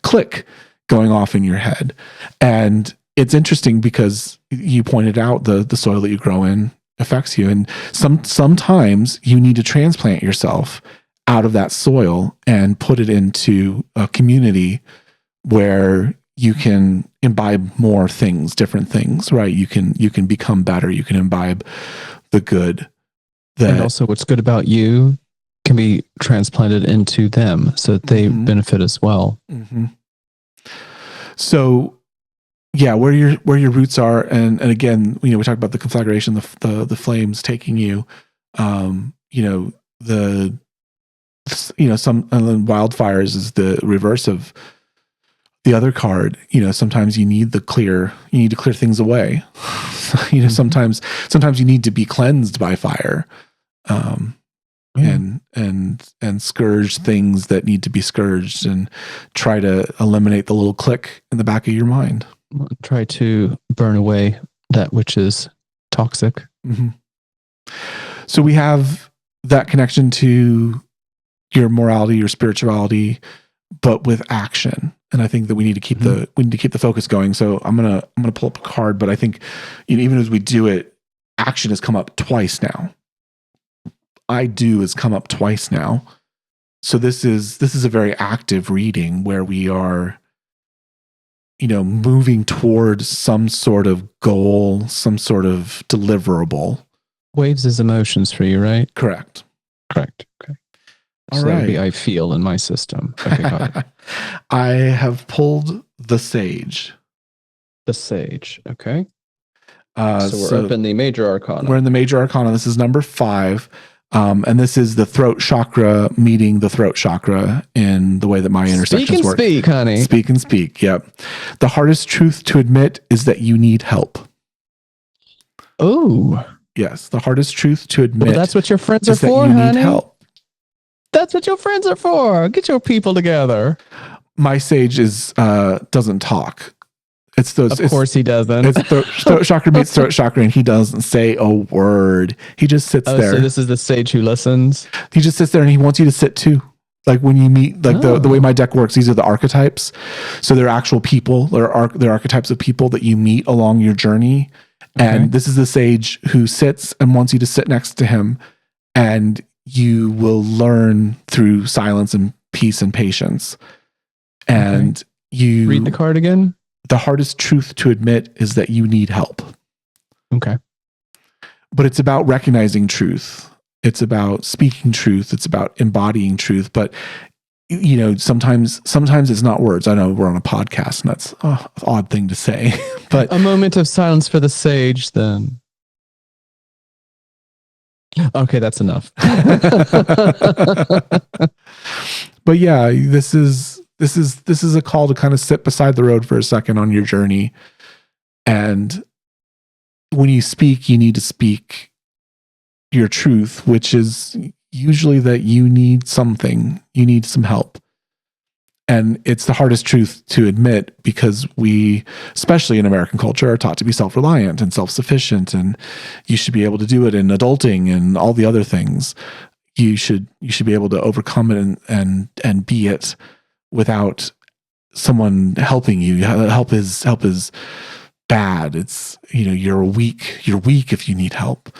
click going off in your head? And it's interesting because you pointed out the soil that you grow in affects you. And sometimes you need to transplant yourself out of that soil and put it into a community where you can imbibe more things, different things, right? You can become better. You can imbibe the good. And also what's good about you can be transplanted into them so that they benefit as well. Mm-hmm. So yeah, where your roots are. And again, we talk about the conflagration, the flames taking you, some wildfires is the reverse of the other card. Sometimes you need to clear things away. Sometimes you need to be cleansed by fire, and scourge things that need to be scourged, and try to eliminate the little click in the back of your mind. Try to burn away that which is toxic. Mm-hmm. So we have that connection to your morality, your spirituality, but with action. And I think that we need to keep the focus going. So I'm gonna pull up a card, but I think even as we do it, action has come up twice now. I do has come up twice now. So this is a very active reading where we are, moving towards some sort of goal, some sort of deliverable. Waves is emotions for you, right? Correct. Okay. So that would be I feel in my system. Okay, got it. I have pulled the Sage. The Sage. Okay. So we're up in the Major Arcana. We're in the Major Arcana. This is number 5. And this is the throat chakra meeting the throat chakra in the way that my intersections work. Speak, honey. Speak and speak. Yep. The hardest truth to admit is that you need help. Oh. Yes. The hardest truth to admit. Well, that's what your friends are for, you honey. Need help. That's what your friends are for. Get your people together. My Sage doesn't talk. Of course he doesn't. It's throat chakra meets throat chakra, and he doesn't say a word. He just sits there. So this is the Sage who listens? He just sits there and he wants you to sit too. Like when you meet, the way my deck works, these are the archetypes. So they're actual people. They're archetypes of people that you meet along your journey. Okay. And this is the Sage who sits and wants you to sit next to him. And you will learn through silence and peace and patience. And you read the card again. The hardest truth to admit is that you need help. Okay. But it's about recognizing truth. It's about speaking truth. It's about embodying truth. But, sometimes it's not words. I know we're on a podcast and that's an odd thing to say. But a moment of silence for the Sage then. Okay, that's enough. But yeah, this is a call to kind of sit beside the road for a second on your journey. And when you speak, you need to speak your truth, which is usually that you need something, you need some help. And it's the hardest truth to admit because we, especially in American culture, are taught to be self-reliant and self-sufficient, and you should be able to do it in adulting and all the other things. You should be able to overcome it and be it without someone helping you. Help is bad. It's, you're weak if you need help.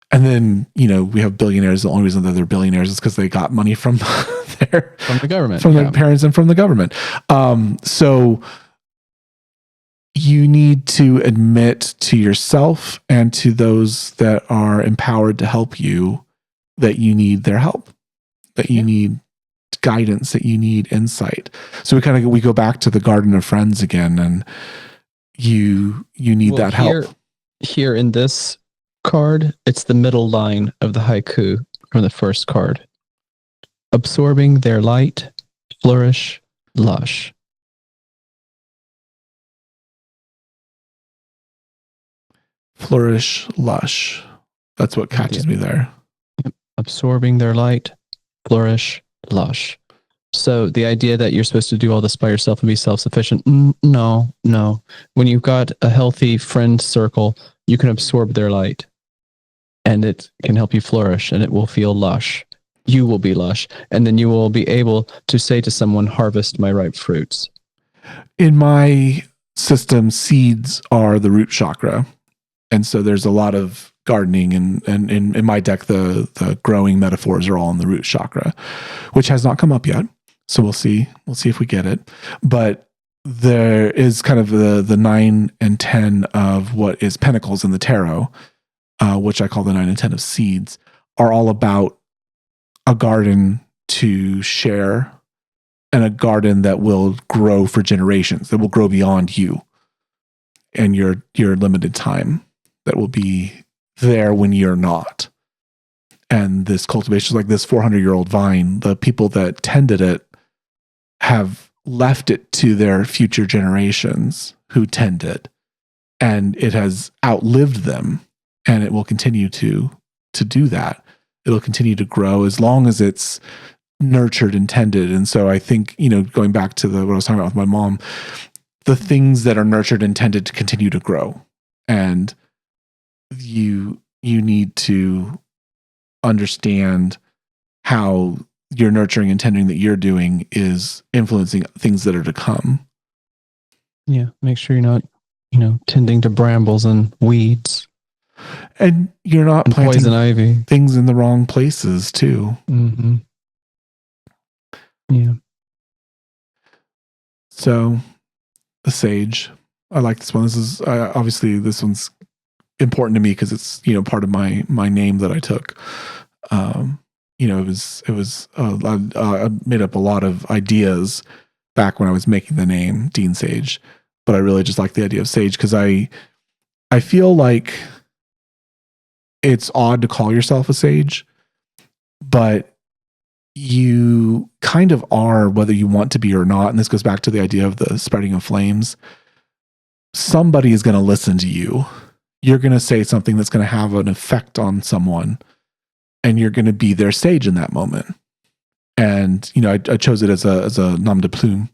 And then, we have billionaires. The only reason that they're billionaires is because they got money from from the government, from their parents and from the government. So you need to admit to yourself and to those that are empowered to help you that you need their help, that you need guidance, that you need insight. So we go back to the Garden of Friends again, and you need that help. Here in this card, it's the middle line of the haiku from the first card. Absorbing their light, flourish, lush. Flourish, lush. That's what catches me there. Absorbing their light, flourish, lush. So the idea that you're supposed to do all this by yourself and be self-sufficient, no. When you've got a healthy friend circle, you can absorb their light and it can help you flourish and it will feel lush. You will be lush. And then you will be able to say to someone, harvest my ripe fruits. In my system, seeds are the root chakra. And so there's a lot of gardening and in my deck, the growing metaphors are all in the root chakra, which has not come up yet. So we'll see if we get it. But there is kind of the 9 and 10 of what is pentacles in the tarot, which I call the 9 and 10 of seeds, are all about a garden to share and a garden that will grow for generations, that will grow beyond you and your limited time, that will be there when you're not. And this cultivation is like this 400-year-old vine. The people that tended it have left it to their future generations who tend it, and it has outlived them, and it will continue to do that. It'll continue to grow as long as it's nurtured and tended. And so I think, going back to what I was talking about with my mom, the things that are nurtured and tended to continue to grow. And you need to understand how your nurturing and tending that you're doing is influencing things that are to come. Yeah. Make sure you're not, tending to brambles and weeds. And you're not and planting poison ivy things in the wrong places too. Mm-hmm. Yeah. So the sage, I like this one. This is obviously this one's important to me because it's part of my name that I took. It was I made up a lot of ideas back when I was making the name Dean Sage, but I really just like the idea of sage because I feel like it's odd to call yourself a sage, but you kind of are, whether you want to be or not. And this goes back to the idea of the spreading of flames. Somebody is going to listen to you. You're going to say something that's going to have an effect on someone, and you're going to be their sage in that moment. And, I chose it as a nom de plume,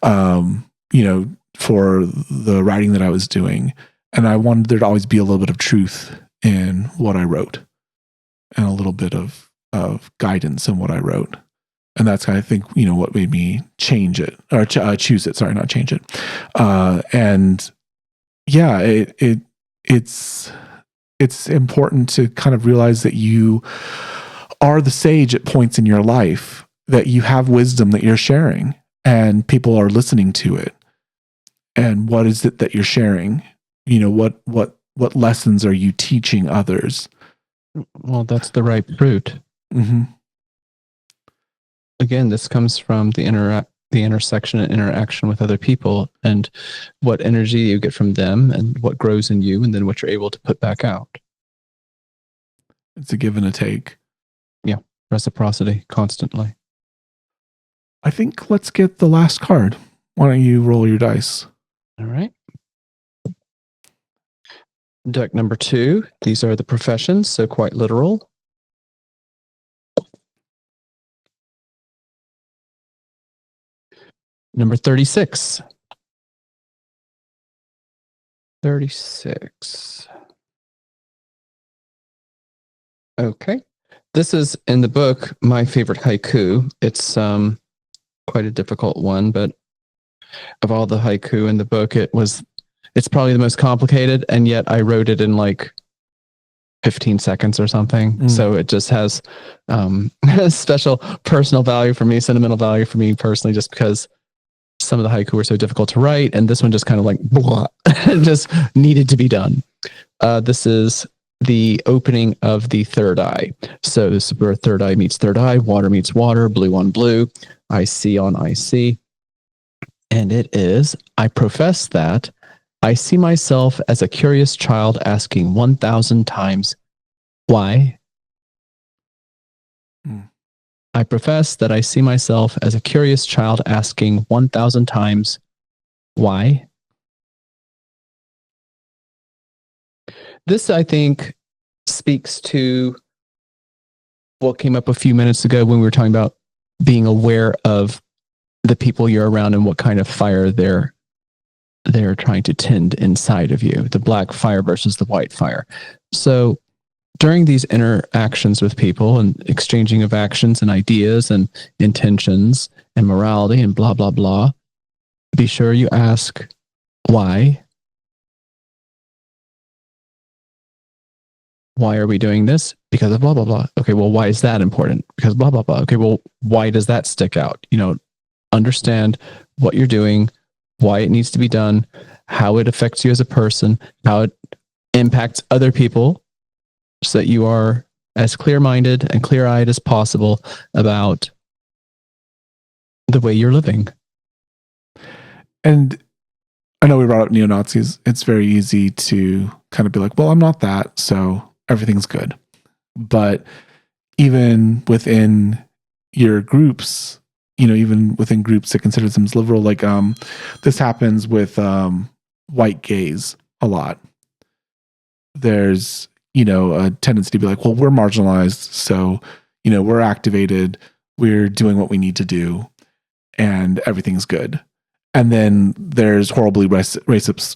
for the writing that I was doing. And I wanted there to always be a little bit of truth in what I wrote and a little bit of guidance in what I wrote. And that's kind of, I think, what made me change it or choose it. Sorry, not change it. And yeah, it's important to kind of realize that you are the sage at points in your life, that you have wisdom that you're sharing and people are listening to it. And what is it that you're sharing? What lessons are you teaching others? Well, that's the ripe fruit. Mm-hmm. Again, this comes from the intersection and interaction with other people and what energy you get from them and what grows in you and then what you're able to put back out. It's a give and a take. Yeah. Reciprocity constantly. I think let's get the last card. Why don't you roll your dice? All right. Deck number 2. These are the professions, so quite literal. Number 36. 36. Okay. This is in the book, my favorite haiku. It's quite a difficult one, but of all the haiku in the book, it's probably the most complicated, and yet I wrote it in like 15 seconds or something. So it just has special personal value for me, sentimental value for me personally, just because some of the haiku were so difficult to write, and this one just kind of like blah, just needed to be done. This is the opening of the third eye. So this is where third eye meets third eye, water meets water, blue on blue, IC on IC. And it is, I profess that I see myself as a curious child asking 1,000 times, why? Mm. I profess that I see myself as a curious child asking 1,000 times, why? This, I think, speaks to what came up a few minutes ago when we were talking about being aware of the people you're around and what kind of fire they're trying to tend inside of you, the black fire versus the white fire. So during these interactions with people and exchanging of actions and ideas and intentions and morality and blah, blah, blah, be sure you ask why. Why are we doing this? Because of blah, blah, blah. Okay, well, why is that important? Because blah, blah, blah. Okay, well, why does that stick out? Understand what you're doing, why it needs to be done, how it affects you as a person, how it impacts other people, so that you are as clear-minded and clear-eyed as possible about the way you're living. And I know we brought up neo-Nazis. It's very easy to kind of be like, well, I'm not that, so everything's good. But even within your groups, even within groups that consider themselves liberal, like this happens with white gays a lot. There's, a tendency to be like, well, we're marginalized, so, we're activated, we're doing what we need to do, and everything's good. And then there's horribly racist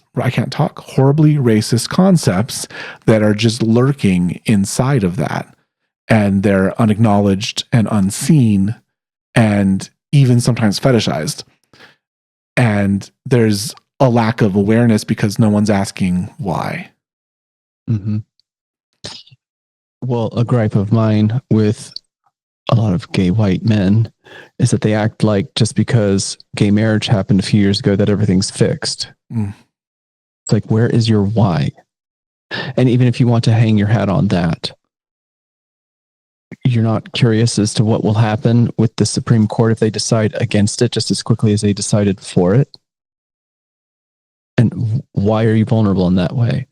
concepts that are just lurking inside of that. And they're unacknowledged and unseen and even sometimes fetishized. And there's a lack of awareness because no one's asking why. Mm-hmm. Well, a gripe of mine with a lot of gay white men is that they act like just because gay marriage happened a few years ago that everything's fixed. Mm. It's like, where is your why? And even if you want to hang your hat on that, you're not curious as to what will happen with the Supreme Court if they decide against it just as quickly as they decided for it. And why are you vulnerable in that way?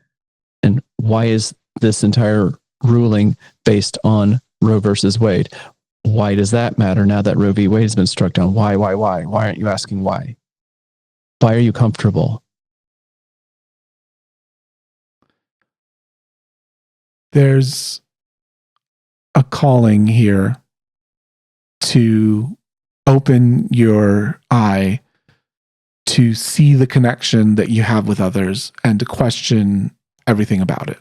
And why is this entire ruling based on Roe versus Wade? Why does that matter now that Roe v. Wade has been struck down? Why? Why aren't you asking why? Why are you comfortable? There's a calling here to open your eye to see the connection that you have with others and to question everything about it.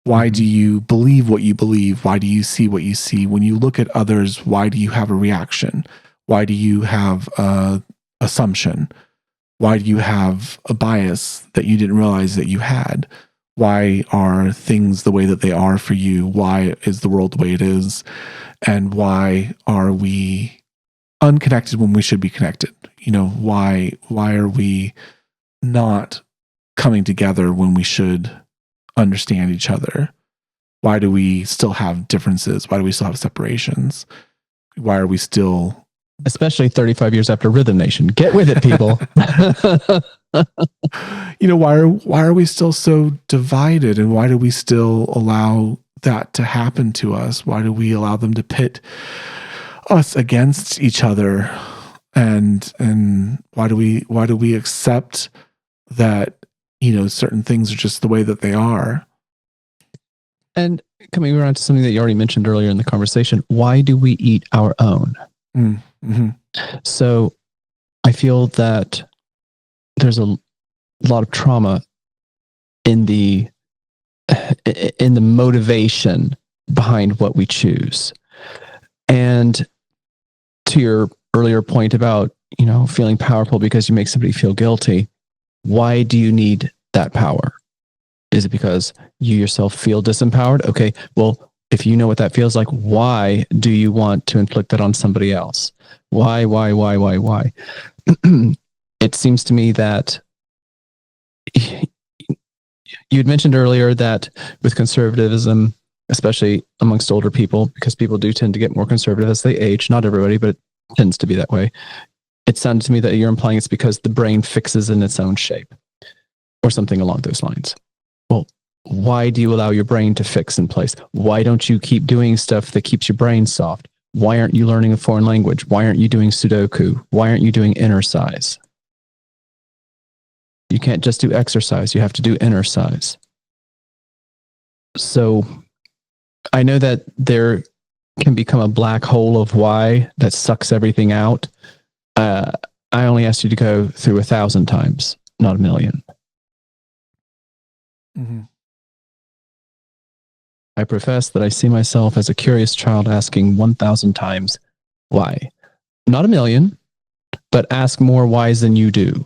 Why do you believe what you believe? Why do you see what you see? When you look at others, why do you have a reaction? Why do you have an assumption? Why do you have a bias that you didn't realize that you had? Why are things the way that they are for you? Why is the world the way it is? And why are we unconnected when we should be connected? Why are we not coming together when we should understand each other? Why do we still have differences? Why do we still have separations? Why are we still, especially 35 years after Rhythm Nation? Get with it, people. why are we still so divided, and why do we still allow that to happen to us? Why do we allow them to pit us against each other? And why do we accept that certain things are just the way that they are? And coming around to something that you already mentioned earlier in the conversation, why do we eat our own? Mm-hmm. So I feel that there's a lot of trauma in the motivation behind what we choose. And to your earlier point about, feeling powerful because you make somebody feel guilty, why do you need that power? Is it because you yourself feel disempowered? Okay, well, if you know what that feels like, why do you want to inflict that on somebody else? Why? It seems to me that you had mentioned earlier that with conservatism, especially amongst older people, because people do tend to get more conservative as they age, not everybody, but it tends to be that way. It sounded to me that you're implying it's because the brain fixes in its own shape or something along those lines. Well, why do you allow your brain to fix in place? Why don't you keep doing stuff that keeps your brain soft? Why aren't you learning a foreign language? Why aren't you doing Sudoku? Why aren't you doing exercise? You can't just do exercise. You have to do exercise. So I know that there can become a black hole of why that sucks everything out. I only asked you to go through 1,000 times, not 1,000,000. Mm-hmm. I profess that I see myself as a curious child asking 1,000 times why. Not 1,000,000, but ask more whys than you do.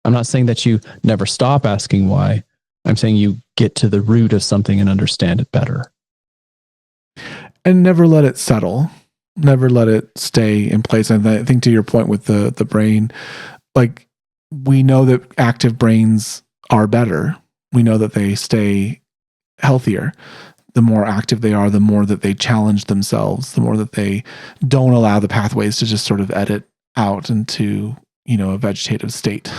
I'm not saying that you never stop asking why. I'm saying you get to the root of something and understand it better. And never let it settle. Never let it stay in place. And I think to your point with the brain, like, we know that active brains are better. We know that they stay healthier. The more active they are, the more that they challenge themselves, the more that they don't allow the pathways to just sort of edit out into, a vegetative state.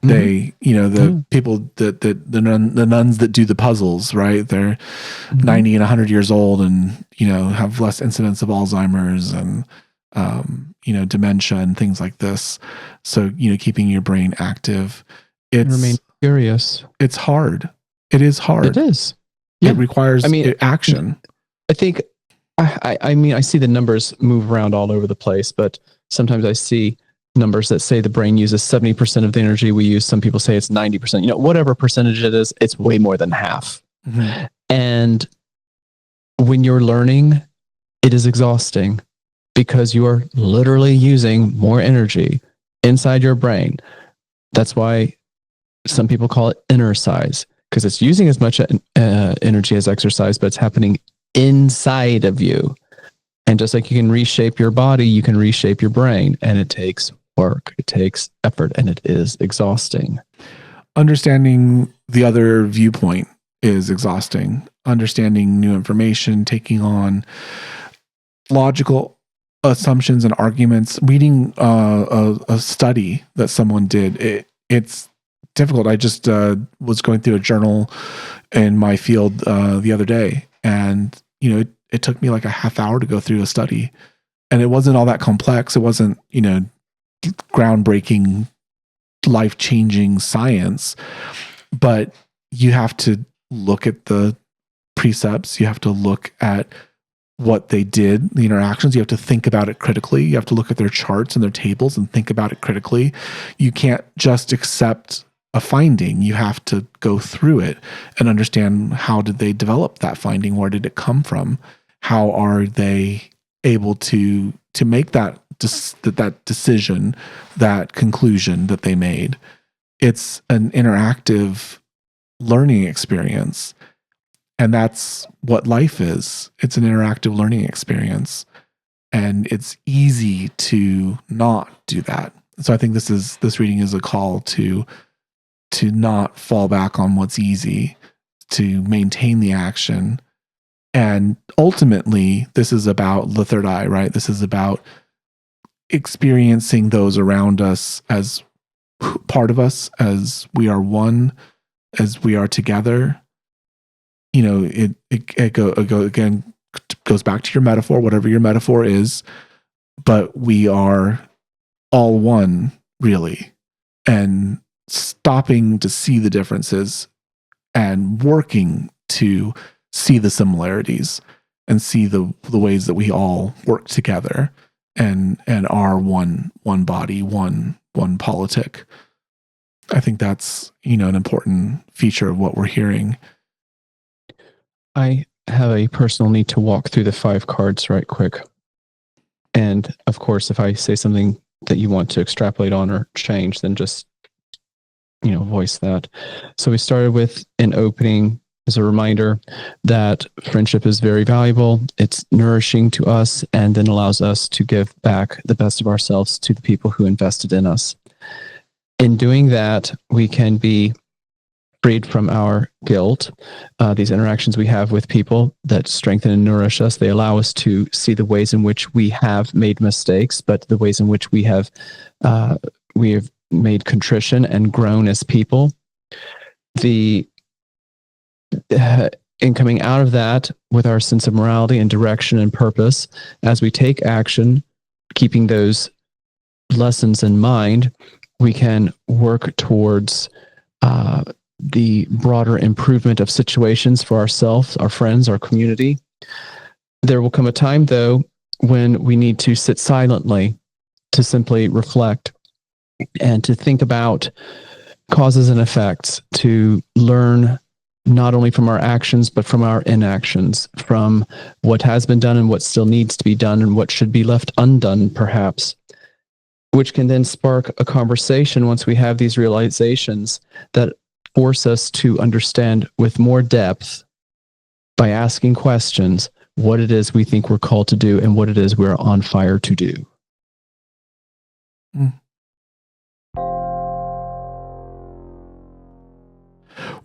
They, the people the nuns that do the puzzles, right? They're 90 and 100 years old and, have less incidence of Alzheimer's and, dementia and things like this. So, keeping your brain active, Remain curious. It's hard. It is hard. It is. Yeah. It requires action. I think, I see the numbers move around all over the place, but sometimes I see numbers that say the brain uses 70% of the energy we use. Some people say it's 90%. Whatever percentage it is, it's way more than half. Mm-hmm. And when you're learning, it is exhausting because you are literally using more energy inside your brain. That's why some people call it exercise, because it's using as much energy as exercise, but it's happening inside of you. And just like you can reshape your body, you can reshape your brain. And it takes work, it takes effort, and it is exhausting. Understanding the other viewpoint is exhausting. Understanding new information, taking on logical assumptions and arguments, reading a study that someone did, it's difficult. I just was going through a journal in my field the other day, and it took me like a half hour to go through a study, and it wasn't all that complex. It wasn't groundbreaking, life-changing science, but you have to look at the precepts. You have to look at what they did, the interactions. You have to think about it critically. You have to look at their charts and their tables and think about it critically. You can't just accept a finding. You have to go through it and understand, how did they develop that finding? Where did it come from? How are they able to make that decision, that conclusion that they made? It's an interactive learning experience. And that's what life is. It's an interactive learning experience. And it's easy to not do that. So I think this reading is a call to not fall back on what's easy, to maintain the action. And ultimately, this is about the third eye, right? This is about experiencing those around us as part of us, as we are one, as we are together. It goes back to your metaphor, whatever your metaphor is, but we are all one, really. And stopping to see the differences and working to see the similarities and see the ways that we all work together and are one body, one politic. I think that's, an important feature of what we're hearing. I have a personal need to walk through the 5 cards right quick. And of course, if I say something that you want to extrapolate on or change, then just, voice that. So we started with an opening as a reminder that friendship is very valuable. It's nourishing to us and then allows us to give back the best of ourselves to the people who invested in us. In doing that, we can be freed from our guilt. These interactions we have with people that strengthen and nourish us, they allow us to see the ways in which we have made mistakes, but the ways in which we have made contrition and grown as people. The in coming out of that with our sense of morality and direction and purpose, as we take action, keeping those lessons in mind, we can work towards the broader improvement of situations for ourselves, our friends, our community. There will come a time, though, when we need to sit silently to simply reflect and to think about causes and effects, to learn not only from our actions, but from our inactions, from what has been done and what still needs to be done and what should be left undone, perhaps, which can then spark a conversation once we have these realizations that force us to understand with more depth by asking questions what it is we think we're called to do and what it is we're on fire to do. Mm.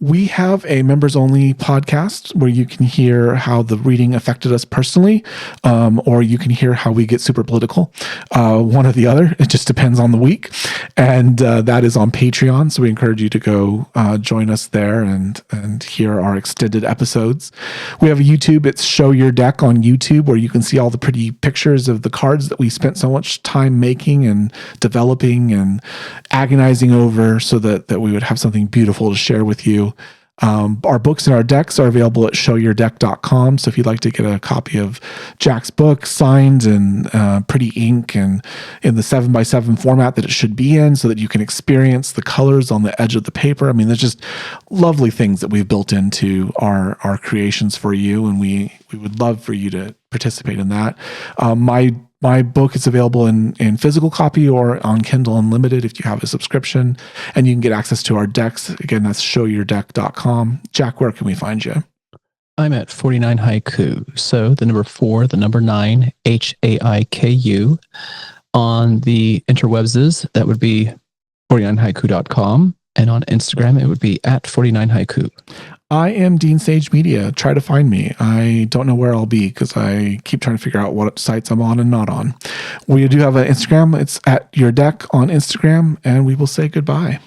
We have a members only podcast where you can hear how the reading affected us personally, or you can hear how we get super political. One or the other. It just depends on the week. And that is on Patreon. So we encourage you to go join us there and hear our extended episodes. We have a YouTube. It's Show Your Deck on YouTube, where you can see all the pretty pictures of the cards that we spent so much time making and developing and agonizing over so that we would have something beautiful to share with you. Our books and our decks are available at showyourdeck.com. So if you'd like to get a copy of Jack's book signed and pretty ink and in the 7x7 format that it should be in, so that you can experience the colors on the edge of the paper. I mean, there's just lovely things that we've built into our creations for you, and we would love for you to participate in that. My book is available in physical copy or on Kindle Unlimited if you have a subscription, and you can get access to our decks. Again, that's showyourdeck.com. Jack, where can we find you? I'm at 49 Haiku. So the number 4, the number 9, HAIKU. On the interwebses, that would be 49haiku.com. And on Instagram, it would be at 49haiku. I am Dean Sage Media. Try to find me. I don't know where I'll be because I keep trying to figure out what sites I'm on and not on. We do have an Instagram. It's at Your Deck on Instagram, and we will say goodbye.